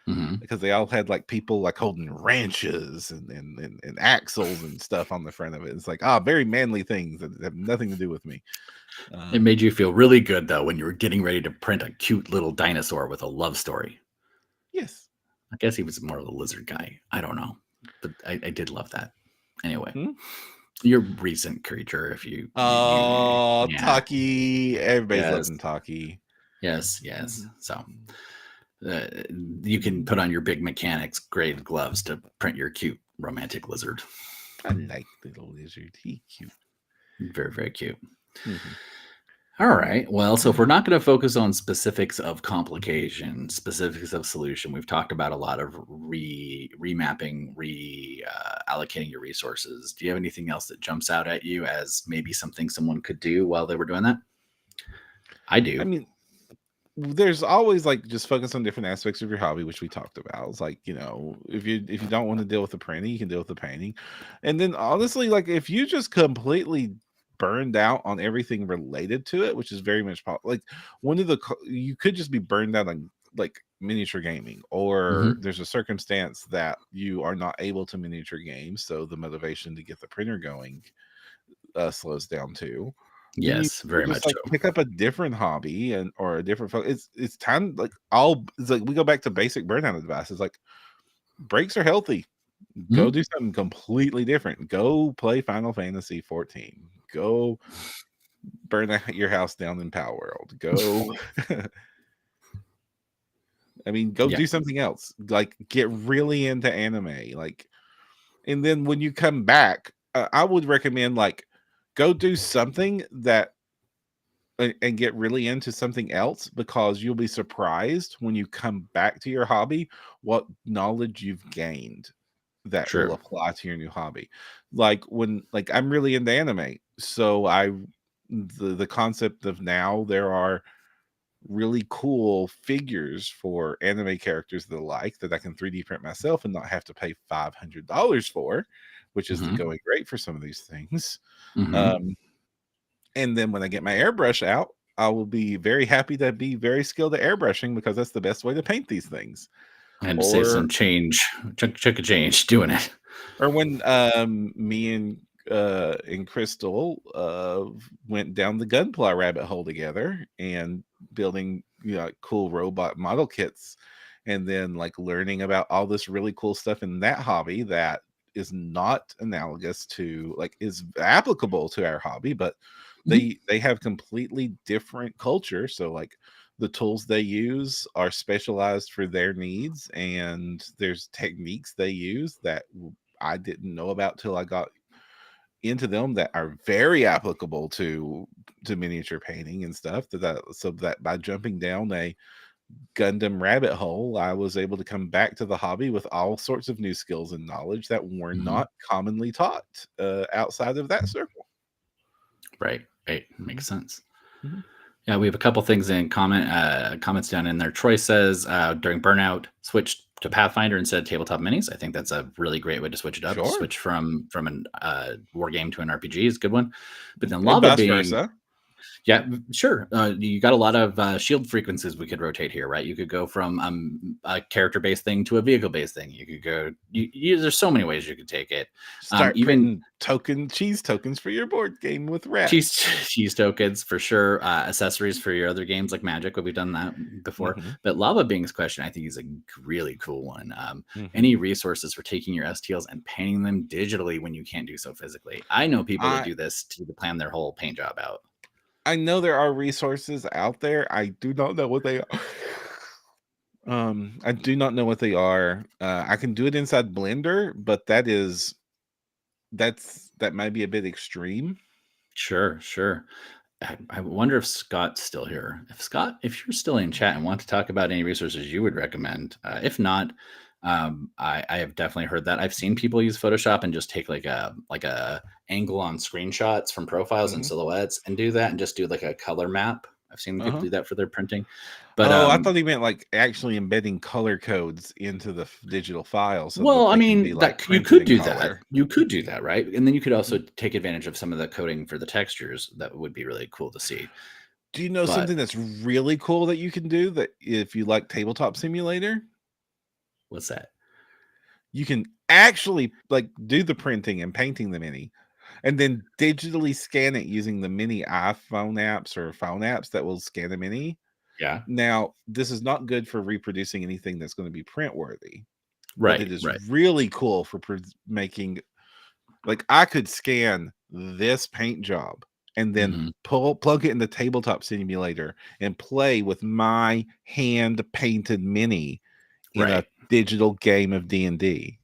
Hmm. because they all had like people like holding wrenches and axles and stuff on the front of it. It's like, very manly things that have nothing to do with me. It made you feel really good though when you were getting ready to print a cute little dinosaur with a love story. Yes. I guess he was more of a lizard guy. I don't know, but I did love that. Anyway, Hmm? your recent creature, if you Oh, yeah, Taki. Everybody's yes, loving Taki. yes, yes. Mhm. So uh, you can put on your big mechanics grade gloves to print your cute romantic lizard. I like little lizard. He cute. Very, very cute. Mhm. All right. Well, so if we're not going to focus on specifics of complication, specifics of solution, we've talked about a lot of remapping, allocating your resources. Do you have anything else that jumps out at you as maybe something someone could do while they were doing that? I I do. mean, there's always like just focus on different aspects of your hobby, which we talked about. It's like, if you don't want to deal with the printing, you can deal with the painting. And then honestly, like if you just completely burned out on everything related to it, which is very much like you could just be burned out on like miniature gaming, or Hmm. there's a circumstance that you are not able to miniature game, so the motivation to get the printer going slows down too. Then you Yes, could very just much like so. pick up a different hobby and or a different it's time like all it's like we go back to basic burnout advice. It's like breaks are healthy. Go Mhm. do something completely different. Go play Final Fantasy 14. Go burn your house down in Power World. Go I mean, go Yeah. do something else. Like get really into anime. Like and then when you come back, I would recommend like go do something that and get really into something else because you'll be surprised when you come back to your hobby what knowledge you've gained that will True. apply to your new hobby. Like when like I'm really into anime, so the concept of now there are really cool figures for anime characters that I like that I can 3D print myself and not have to pay $500 for, which is the Hmm. going rate for some of these things. Hmm. Um, and then when I get my airbrush out, I will be very happy to be very skilled at airbrushing because that's the best way to paint these things. And to save Or some change, chunk of change doing it. when me and Crystal went down the gunpla rabbit hole together and building cool robot model kits and then like learning about all this really cool stuff in that hobby that is not analogous to like is applicable to our hobby, but Mhm. they have completely different culture. So like the tools they use are specialized for their needs and there's techniques they use that I didn't know about till I got into them that are very applicable to miniature painting and stuff so that by jumping down Gundam rabbit hole, I was able to come back to the hobby with all sorts of new skills and knowledge that were Mhm. not commonly taught outside of that circle. Right. Right. Mhm, Makes sense. mhm. Yeah, we have a couple things in comments down in there. Troy says during Burnout, switched to Pathfinder instead of tabletop minis. I think that's a really great way to switch it up. To Sure. switch from an war game to an RPG is a good one. But then And Lava vice being versa. yeah, sure. You got a lot of shield frequencies we could rotate here, right? You could go from a character-based thing to a vehicle-based thing. You could go. There's so many ways you could take it. Start Even printing cheese tokens for your board game with cheese rats. cheese tokens for sure. Accessories for your other games like Magic, but we've done that before. Mhm, But Lava Being's question, I think, is a really cool one. mhm. Any resources for taking your STLs and painting them digitally when you can't do so physically? I know people that I do this to plan their whole paint job out. I know there are resources out there. I do not know what they are. I do not know what they are. I can do it inside Blender, but that might be a bit extreme. Sure, sure. I wonder if Scott's still here. If Scott, if you're still in chat and want to talk about any resources you would recommend, if not, I have definitely heard that. I've seen people use Photoshop and just take like a angle on screenshots from profiles and Mhm. silhouettes and do that and just do like a color map. I've seen people Uh-huh. do that for their printing, but Oh, I thought he meant like actually embedding color codes into the digital file so well, that I they can be mean like that you printed could in do that. color. You could do that, right? And then you could also Mhm. take advantage of some of the coding for the textures. That would be really cool to see. Do you know But something that's really cool that you can do that if you like Tabletop Simulator? what's that? You can actually like do the printing and painting the mini and then digitally scan it using the mini iPhone apps or phone apps that will scan a mini. Yeah. Now, this is not good for reproducing anything that's going to be print worthy, but Right. it is Right. really cool for making like I could scan this paint job and then Hmm. plug it in the tabletop simulator and play with my hand painted mini in a Right. digital game of D&D.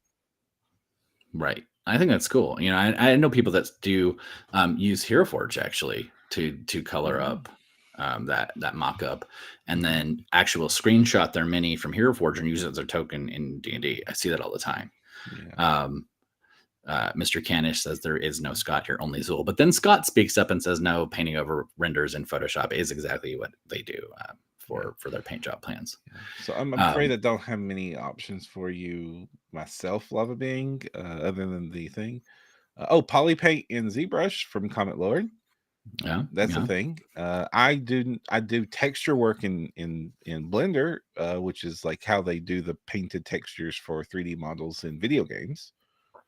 Right. I think that's cool. I know people that do use Hero Forge actually to color Mhm, up that mock up, and mhm. then actual screenshot their mini from Hero Forge and use it as their token in D&D. I see that all the time. Yeah. Um, Mr. Canish says there is no Scott here, only Zool. But then Scott speaks up and says, no, painting over renders in Photoshop is exactly what they do Yeah. for their paint job plans. Yeah. So I'm afraid Um, I don't have many options for you myself, Lava Being, other than the thing. Oh, Polypaint in ZBrush from Comet Lord. yeah, That's a yeah. thing. I do texture work in Blender, which is like how they do the painted textures for 3D models in video games.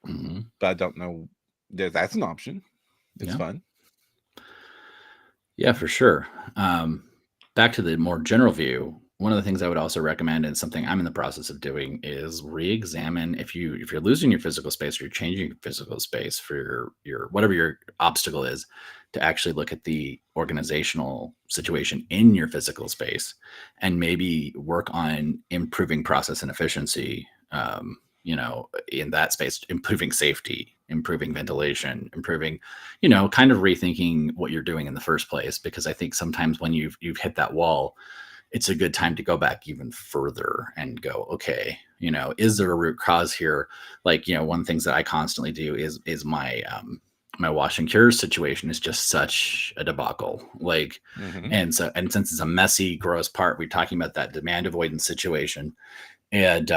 Hmm. But I don't know that's an option. It's Yeah. fun. Yeah, for sure. Back to the more general view, one of the things I would also recommend, and something I'm in the process of doing, is re-examine if you're losing your physical space or you're changing your physical space for your whatever your obstacle is, to actually look at the organizational situation in your physical space and maybe work on improving process and efficiency. In that space, improving safety, improving ventilation, improving kind of rethinking what you're doing in the first place. Because I think sometimes when you've hit that wall, it's a good time to go back even further and go, okay, is there a root cause here? Like, one of the things that I constantly do is my wash and cure situation is just such a debacle. Like, Hmm. and since it's a messy, gross part, we're talking about that demand avoidance situation. And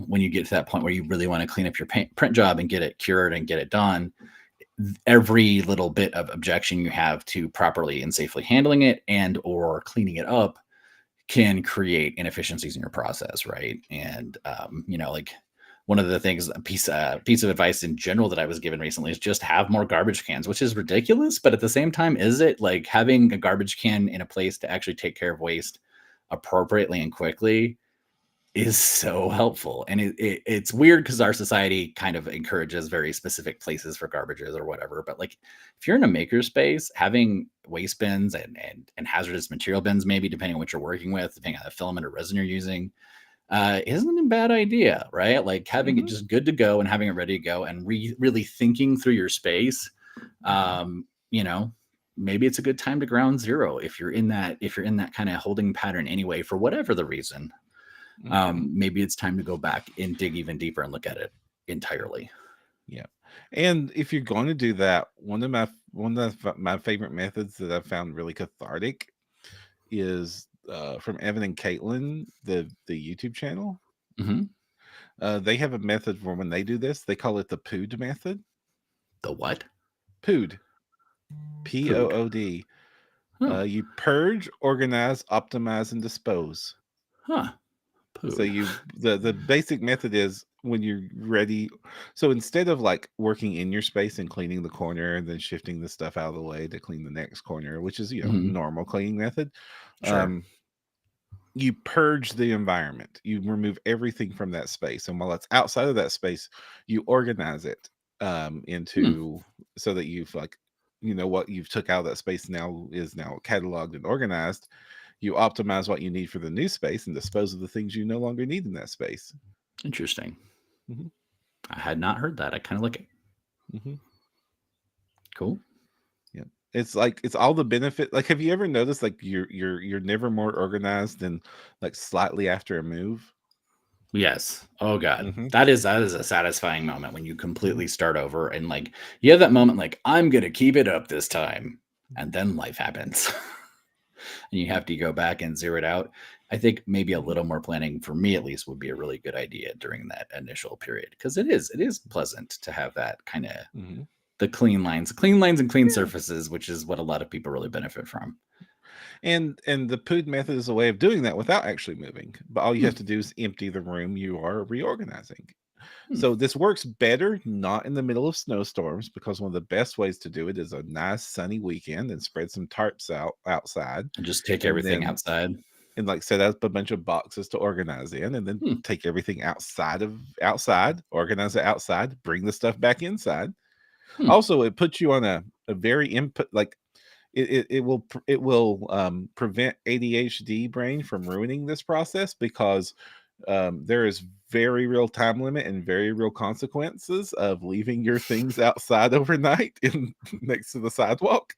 when you get to that point where you really want to clean up your print job and get it cured and get it done, every little bit of objection you have to properly and safely handling it and or cleaning it up can create inefficiencies in your process, right? And like one of the things, a piece of advice in general that I was given recently is just have more garbage cans, which is ridiculous, but at the same time, is it like having a garbage can in a place to actually take care of waste appropriately and quickly is so helpful. And it's weird because our society kind of encourages very specific places for garbages or whatever. But like if you're in a makerspace, having waste bins and hazardous material bins, maybe depending on what you're working with, depending on the filament or resin you're using, isn't a bad idea, right? Like having it Hmm. just good to go and having it ready to go and really thinking through your space. Hmm. Um, you know, maybe it's a good time to ground zero if you're in that kind of holding pattern anyway, for whatever the reason. Maybe it's time to go back and dig even deeper and look at it entirely. Yeah. And if you're going to do that, one of my favorite methods that I've found really cathartic is from Evan and Caitlin, the YouTube channel. They have a method for when they do this. They call it the POOD method. The what? POOD. POOD. You purge, organize, optimize, and dispose. POOD. So the basic method is when you're ready. So instead of like working in your space and cleaning the corner and then shifting the stuff out of the way to clean the next corner, which is normal cleaning method, you purge the environment. You remove everything from that space, and while it's outside of that space, you organize it into so that you've like, what you've took out of that space now is now cataloged and organized. You optimize what you need for the new space and dispose of the things you no longer need in that space. Interesting. I had not heard that. I kind of like it. Cool. Yeah, it's like it's all the benefit. Like, have you ever noticed like you're never more organized than like slightly after a move? Yes. Oh God, that is a satisfying moment when you completely start over and like you have that moment like I'm gonna keep it up this time, and then life happens. And you have to go back and zero it out. I think maybe a little more planning, for me at least, would be a really good idea during that initial period, because it is pleasant to have that kind of the clean lines and clean surfaces, which is what a lot of people really benefit from. And the POOD method is a way of doing that without actually moving. But all you have to do is empty the room you are reorganizing. So this works better not in the middle of snowstorms, because one of the best ways to do it is a nice sunny weekend and spread some tarps outside and just take everything outside and like set up a bunch of boxes to organize in, and then take everything outside, organize it outside, bring the stuff back inside. Also, it puts you on a very input, like it will prevent ADHD brain from ruining this process, because there is very real time limit and very real consequences of leaving your things outside overnight next to the sidewalk.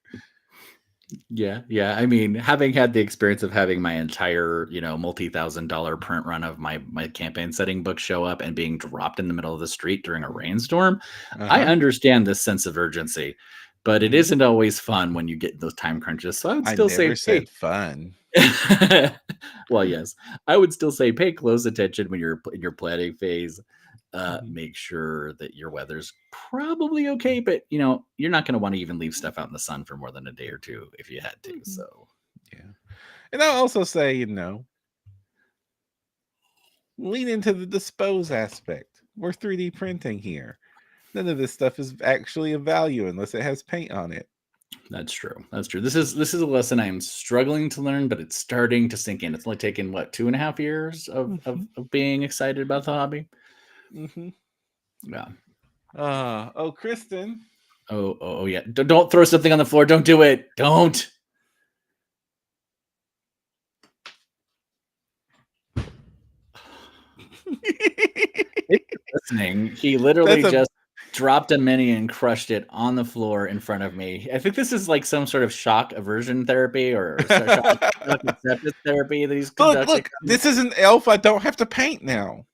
Yeah. I mean, having had the experience of having my entire, multi-$1,000 print run of my campaign setting book show up and being dropped in the middle of the street during a rainstorm, I understand this sense of urgency, but it isn't always fun when you get those time crunches. So I would still say, said fun. Well, yes, I would still say pay close attention when you're in your planning phase. Make sure that your weather's probably okay, but you're not going to want to even leave stuff out in the sun for more than a day or two if you had to. So, yeah. And I'll also say, lean into the dispose aspect. We're 3D printing here. None of this stuff is actually of value unless it has paint on it. That's true. This is a lesson I'm struggling to learn, but it's starting to sink in. It's only taken 2.5 years of being excited about the hobby. Yeah. Kristen. Oh yeah. Don't throw something on the floor. Don't do it. Don't. Listening. He literally just dropped a mini and crushed it on the floor in front of me. I think this is like some sort of shock aversion therapy or shock acceptance therapy that he's conducting. Look, this is an elf. I don't have to paint now.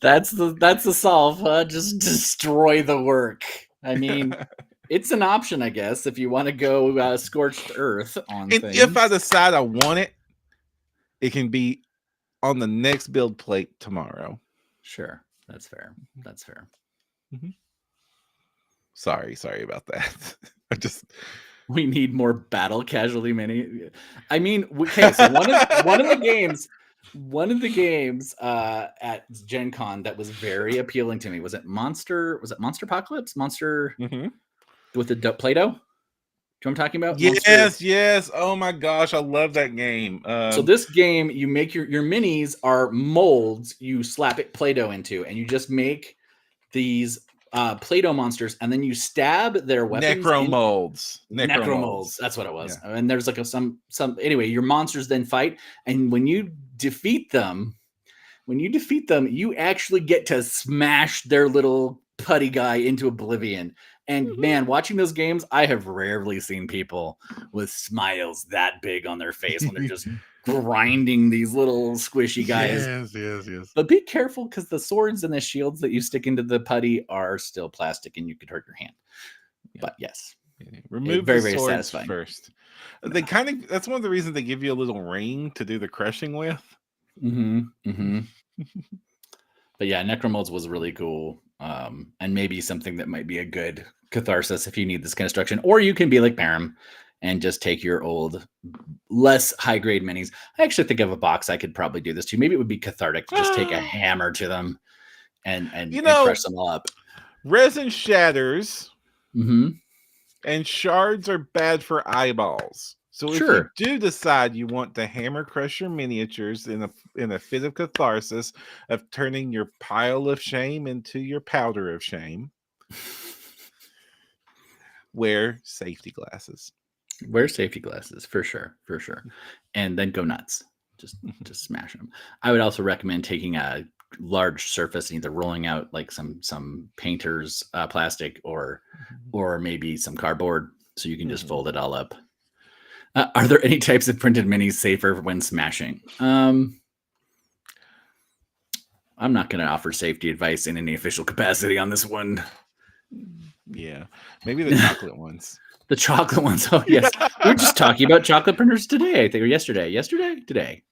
That's the solve. Just destroy the work. I mean, it's an option, I guess, if you want to go scorched earth on things. If I decide I want it, it can be on the next build plate tomorrow. Sure. That's fair. Sorry about that. We need more battle casualty mini. I mean, okay, so one of the games at Gen Con that was very appealing to me was it Monster Apocalypse? Monster with the Play-Doh? Do you know what I'm talking about? Yes. Oh my gosh, I love that game. So this game, you make your minis are molds you slap it Play-Doh into, and you just make these Play-Doh monsters, and then you stab their weapons. Necromolds. That's what it was. Yeah. And there's like some anyway, your monsters then fight, and when you defeat them, you actually get to smash their little putty guy into oblivion. And man, watching those games, I have rarely seen people with smiles that big on their face when they're just grinding these little squishy guys. Yes. But be careful because the swords and the shields that you stick into the putty are still plastic and you could hurt your hand. Yeah. But yes, Remove very, the very swords satisfying. first. They kind of, that's one of the reasons they give you a little ring to do the crushing with. But yeah, Necromolds was really cool. And maybe something that might be a good catharsis if you need this kind of structure. Or you can be like Perram and just take your old, less high-grade minis. I actually think of a box I could probably do this too. Maybe it would be cathartic to just take a hammer to them and crush them all up. Resin shatters Mm-hmm. and shards are bad for eyeballs. So if you do decide you want to hammer crush your miniatures in a fit of catharsis of turning your pile of shame into your powder of shame, wear safety glasses. Wear safety glasses for sure, and then go nuts. Just smash them. I would also recommend taking a large surface and either rolling out like some painter's plastic or maybe some cardboard so you can just fold it all up. Are there any types of printed minis safer when smashing? I'm not going to offer safety advice in any official capacity on this one. Yeah, maybe the chocolate ones. The chocolate ones. Oh, yes. We were just talking about chocolate printers today, I think, or yesterday. Today.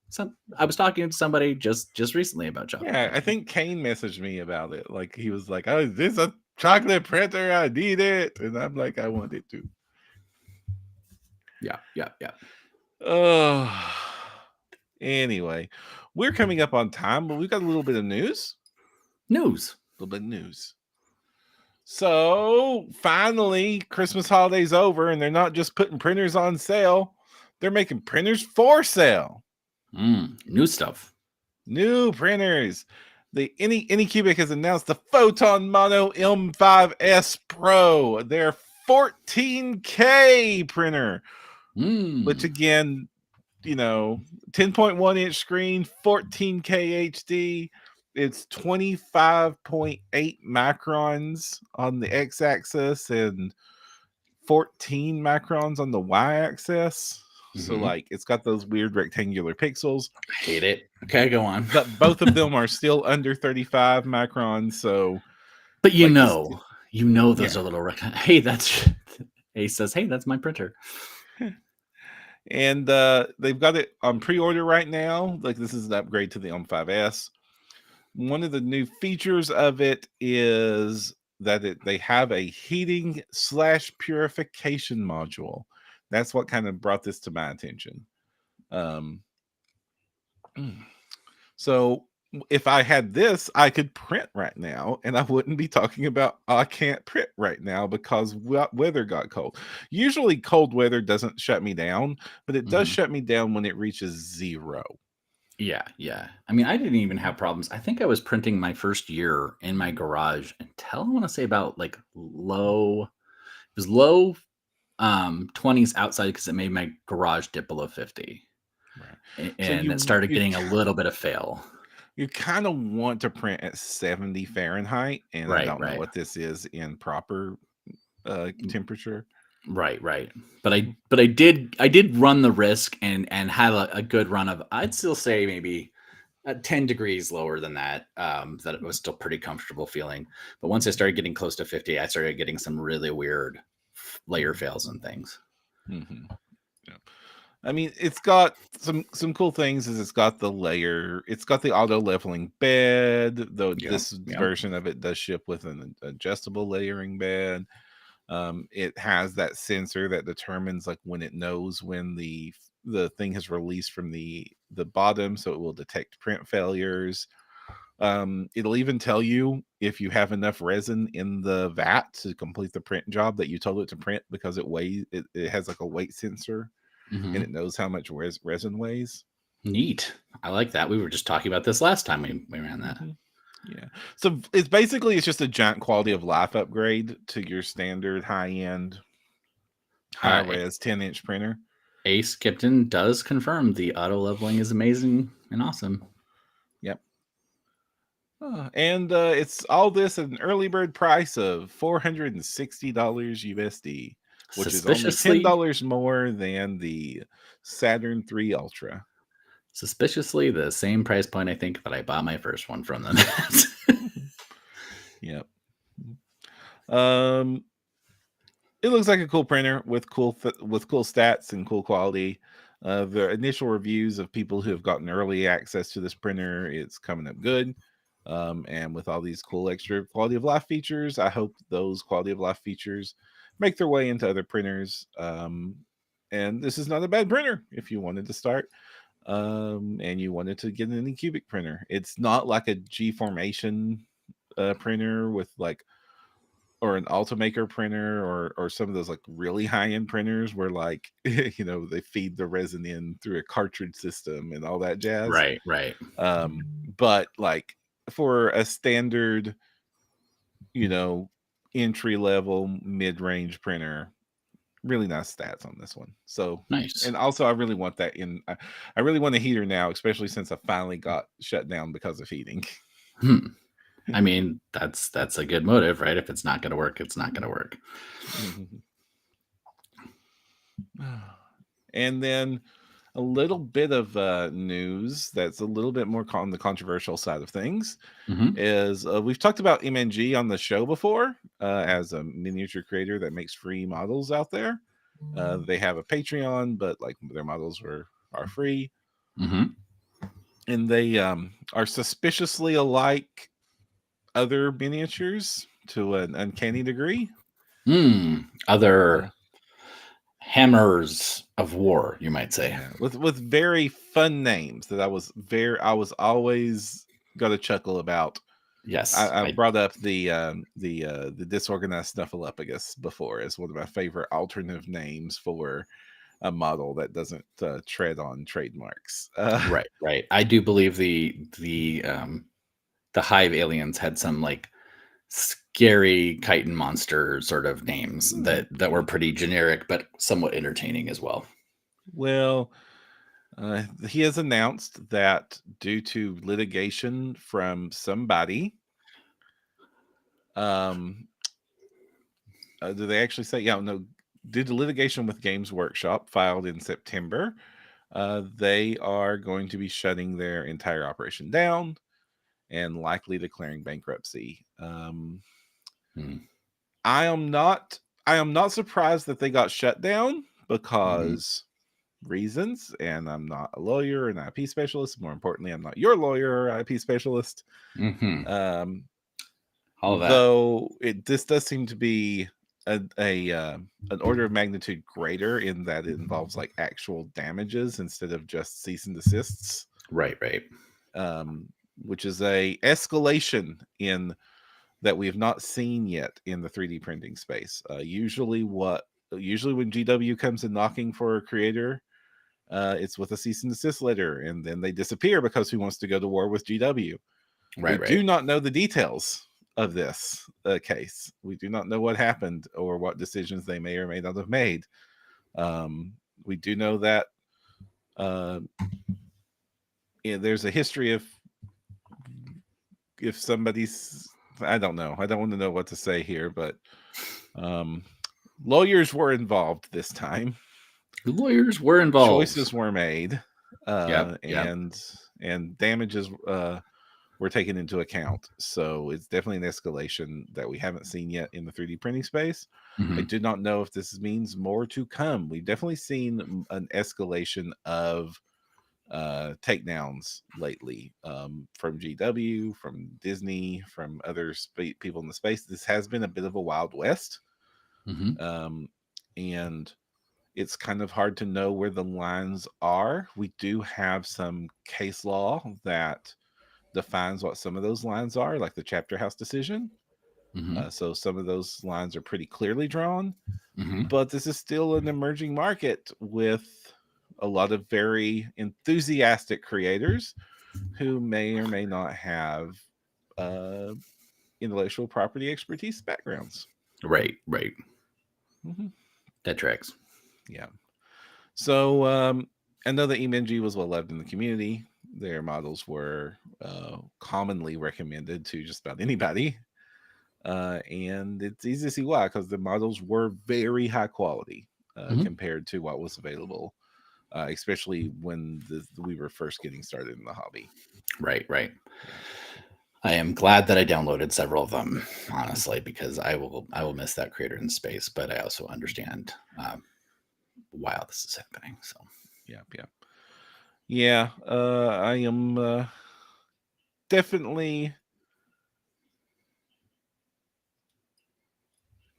I was talking to somebody just recently about chocolate. Yeah, I think Kane messaged me about it. Like, he was like, "Oh, is this a chocolate printer? I need it." And I'm like, "I want it too." Yeah. Oh, anyway, we're coming up on time, but we've got a little bit of news. So finally, Christmas holiday's over, and they're not just putting printers on sale; they're making printers for sale. New stuff. New printers. The Anycubic has announced the Photon Mono M5S Pro, their 14K printer, which again, 10.1 inch screen, 14K HD. It's 25.8 macrons on the x-axis and 14 macrons on the y-axis. So like it's got those weird rectangular pixels. I hate it. Okay, go on. But both of them are still under 35 macrons. So, but those are little. Hey, that's Ace says, "Hey, that's my printer." And they've got it on pre-order right now. Like, this is an upgrade to the M5S. One of the new features of it is that they have a heating / purification module. That's what kind of brought this to my attention. So if I had this, I could print right now, and I wouldn't be talking about I can't print right now because weather got cold. Usually cold weather doesn't shut me down, but it does shut me down when it reaches 0. Yeah. I mean, I didn't even have problems. I think I was printing my first year in my garage until I want to say about like low 20s outside because it made my garage dip below 50. Right. And it started getting a little bit of fail. You kind of want to print at 70 Fahrenheit, and I don't know what this is in proper temperature. Right. But I did run the risk and have a good run of, I'd still say maybe 10 degrees lower than that, that it was still pretty comfortable feeling. But once I started getting close to 50, I started getting some really weird layer fails and things. Yeah. I mean, it's got some cool things. It's got the layer. It's got the auto leveling bed, though this version of it does ship with an adjustable layering bed. It has that sensor that determines like when it knows when the thing has released from the bottom, so it will detect print failures. It'll even tell you if you have enough resin in the vat to complete the print job that you told it to print, because it has like a weight sensor, and it knows how much resin weighs. Neat. I like that. We were just talking about this last time we ran that. Yeah. So it's just a giant quality of life upgrade to your standard high-end, high-res 10-inch printer. Ace Kipton does confirm the auto leveling is amazing and awesome. Yep. And it's all this at an early bird price of $460 USD, which is only Suspiciously, $10 more than the Saturn III Ultra. suspiciously the same price point I think that I bought my first one from them. Yep. Um, it looks like a cool printer with cool stats and cool quality. The initial reviews of people who have gotten early access to this printer, it's coming up good. And with all these cool extra quality of life features, I hope those quality of life features make their way into other printers. And this is not a bad printer if you wanted to start and you wanted to get an Anycubic printer. It's not like a G formation printer with like, or an Ultimaker printer, or some of those like really high end printers where like they feed the resin in through a cartridge system and all that jazz. Right. But like for a standard, entry level mid range printer, really nice stats on this one. So Nice. and also I really want that in. I really want a heater now, especially since I finally got shut down because of heating. I mean, that's a good motive, right? If it's not going to work, it's not going to work. And then a little bit of news that's a little bit more on the controversial side of things is we've talked about MNG on the show before as a miniature creator that makes free models out there. They have a Patreon, but like their models are free. And they are suspiciously alike other miniatures to an uncanny degree. Other hammers of war, you might say. Yeah, with very fun names that I was always got a chuckle about. Yes, I brought up the disorganized Snuffleupagus before as one of my favorite alternative names for a model that doesn't tread on trademarks. Right. I do believe the hive aliens had some like scary chitin monster sort of names that were pretty generic but somewhat entertaining as well. Well, he has announced that due to litigation from somebody, do they actually say? Yeah, no. Due to litigation with Games Workshop filed in September, they are going to be shutting their entire operation down and likely declaring bankruptcy. I am not surprised that they got shut down because reasons, and I'm not a lawyer and IP specialist. More importantly, I'm not your lawyer or IP specialist. All of that. Though this does seem to be an order of magnitude greater in that it involves like actual damages instead of just cease and desists. Right. Which is a escalation in that we have not seen yet in the 3D printing space. Usually when GW comes in knocking for a creator, it's with a cease and desist letter, and then they disappear because who wants to go to war with GW? We do not know the details of this case. We do not know what happened or what decisions they may or may not have made. We do know that there's a history of if somebody's, I don't know. I don't want to know what to say here, but lawyers were involved this time. Lawyers were involved. Choices were made, and damages were taken into account. So it's definitely an escalation that we haven't seen yet in the 3D printing space. I do not know if this means more to come. We've definitely seen an escalation of takedowns lately from GW, from Disney, from other people in the space. This has been a bit of a Wild West. And it's kind of hard to know where the lines are. We do have some case law that defines what some of those lines are, like the Chapter House decision. So some of those lines are pretty clearly drawn. But this is still an emerging market with a lot of very enthusiastic creators who may or may not have intellectual property expertise backgrounds. Right. That tracks. Yeah. So I know that MNG was well loved in the community. their models were commonly recommended to just about anybody. And it's easy to see why, because the models were very high quality Mhm. compared to what was available, especially when we were first getting started in the hobby. Right, right. Yeah. I am glad that I downloaded several of them, honestly, Mhm. because I will miss that creator in space. But I also understand why all this is happening. So Yeah, yeah, yeah. I am definitely.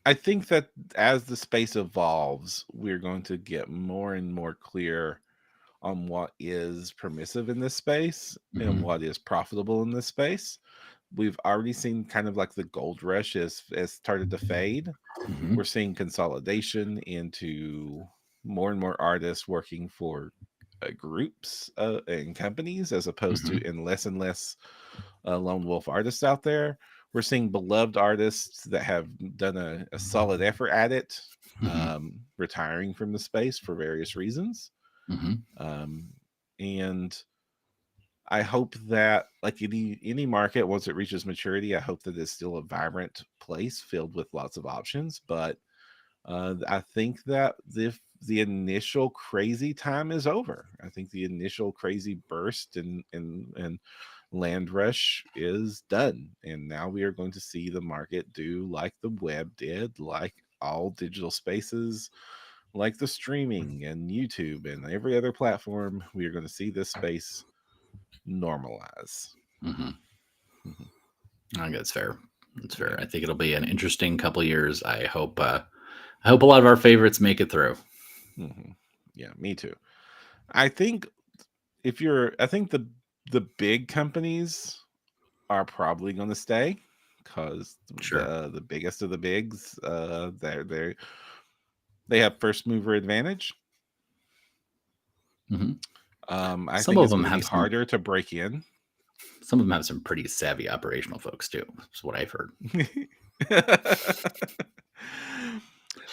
I think that as the space evolves, we're going to get more and more clear on what is permissive in this space and hmm what is profitable in this space. We've already seen kind of like the gold rush has started to fade. hmm We're seeing consolidation into more and more artists working for groups and companies, as opposed to hmm in less and less lone wolf artists out there. We're seeing beloved artists that have done a solid effort at it, hmm retiring from the space for various reasons. hmm Um, and I hope that, like any market, once it reaches maturity, I hope that it's still a vibrant place filled with lots of options. But I think that the initial crazy time is over. I think the initial crazy burst and land rush is done, and now we are going to see the market do like the web did, like all digital spaces, like the streaming and YouTube and every other platform. We are going to see this space normalize. hmm Mhm, I think that's fair. That's fair. yeah. I think it'll be an interesting couple years. I hope. I hope a lot of our favorites make it through. hmm Yeah, me too. I think I think the big companies are probably going to stay, because Sure. the biggest of the bigs, they have first mover advantage. hmm I Some think of it's them going to be have some. harder to break in. Some of them have some pretty savvy operational folks too. That's what I've heard.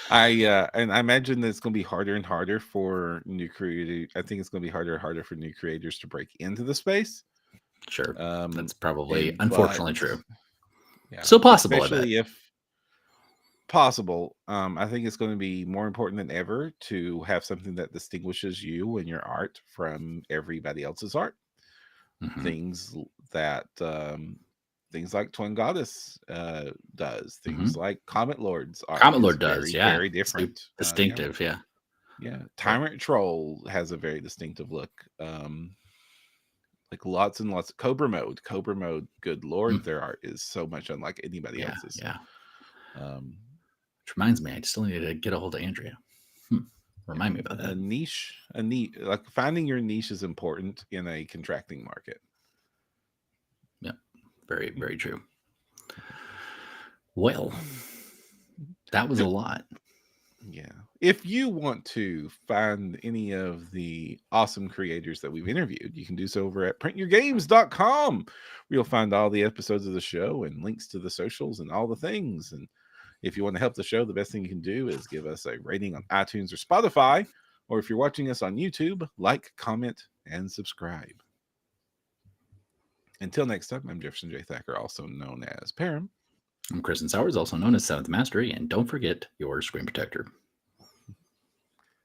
And I imagine that it's going to be harder and harder for new creators. I think it's going to be harder and harder for new creators to break into the space. Sure, Um, that's probably and but unfortunately true. Yeah, Still possible, I bet. especially if possible. I think it's going to be more important than ever to have something that distinguishes you and your art from everybody else's art. hmm Things that things like Twin Goddess does, things hmm like Comet Lord's art Comet is Lord does, very, yeah. very different. Yeah, Distinctive, yeah. yeah. Yep. Tyrant Troll has a very distinctive look. Like lots and lots of Cobra Mode, good lord, Mm, their art is so much unlike anybody yeah, else's. yeah. Um, Which reminds me, I still need to get a hold of Andrea. Hmm. yeah, Remind me about that. a niche, like finding your niche is important in a contracting market. Yep. Very, Yeah. very true. Well, that was a lot. Yeah. If you want to find any of the awesome creators that we've interviewed, you can do so over at printyourgames.com, where you'll find all the episodes of the show and links to the socials and all the things. And if you want to help the show, the best thing you can do is give us a rating on iTunes or Spotify. Or if you're watching us on YouTube, like, comment, and subscribe. Until next time, I'm Jefferson J. Thacker, also known as Perram. I'm Kristen Sowers, also known as Seventh Mastery, and don't forget your screen protector.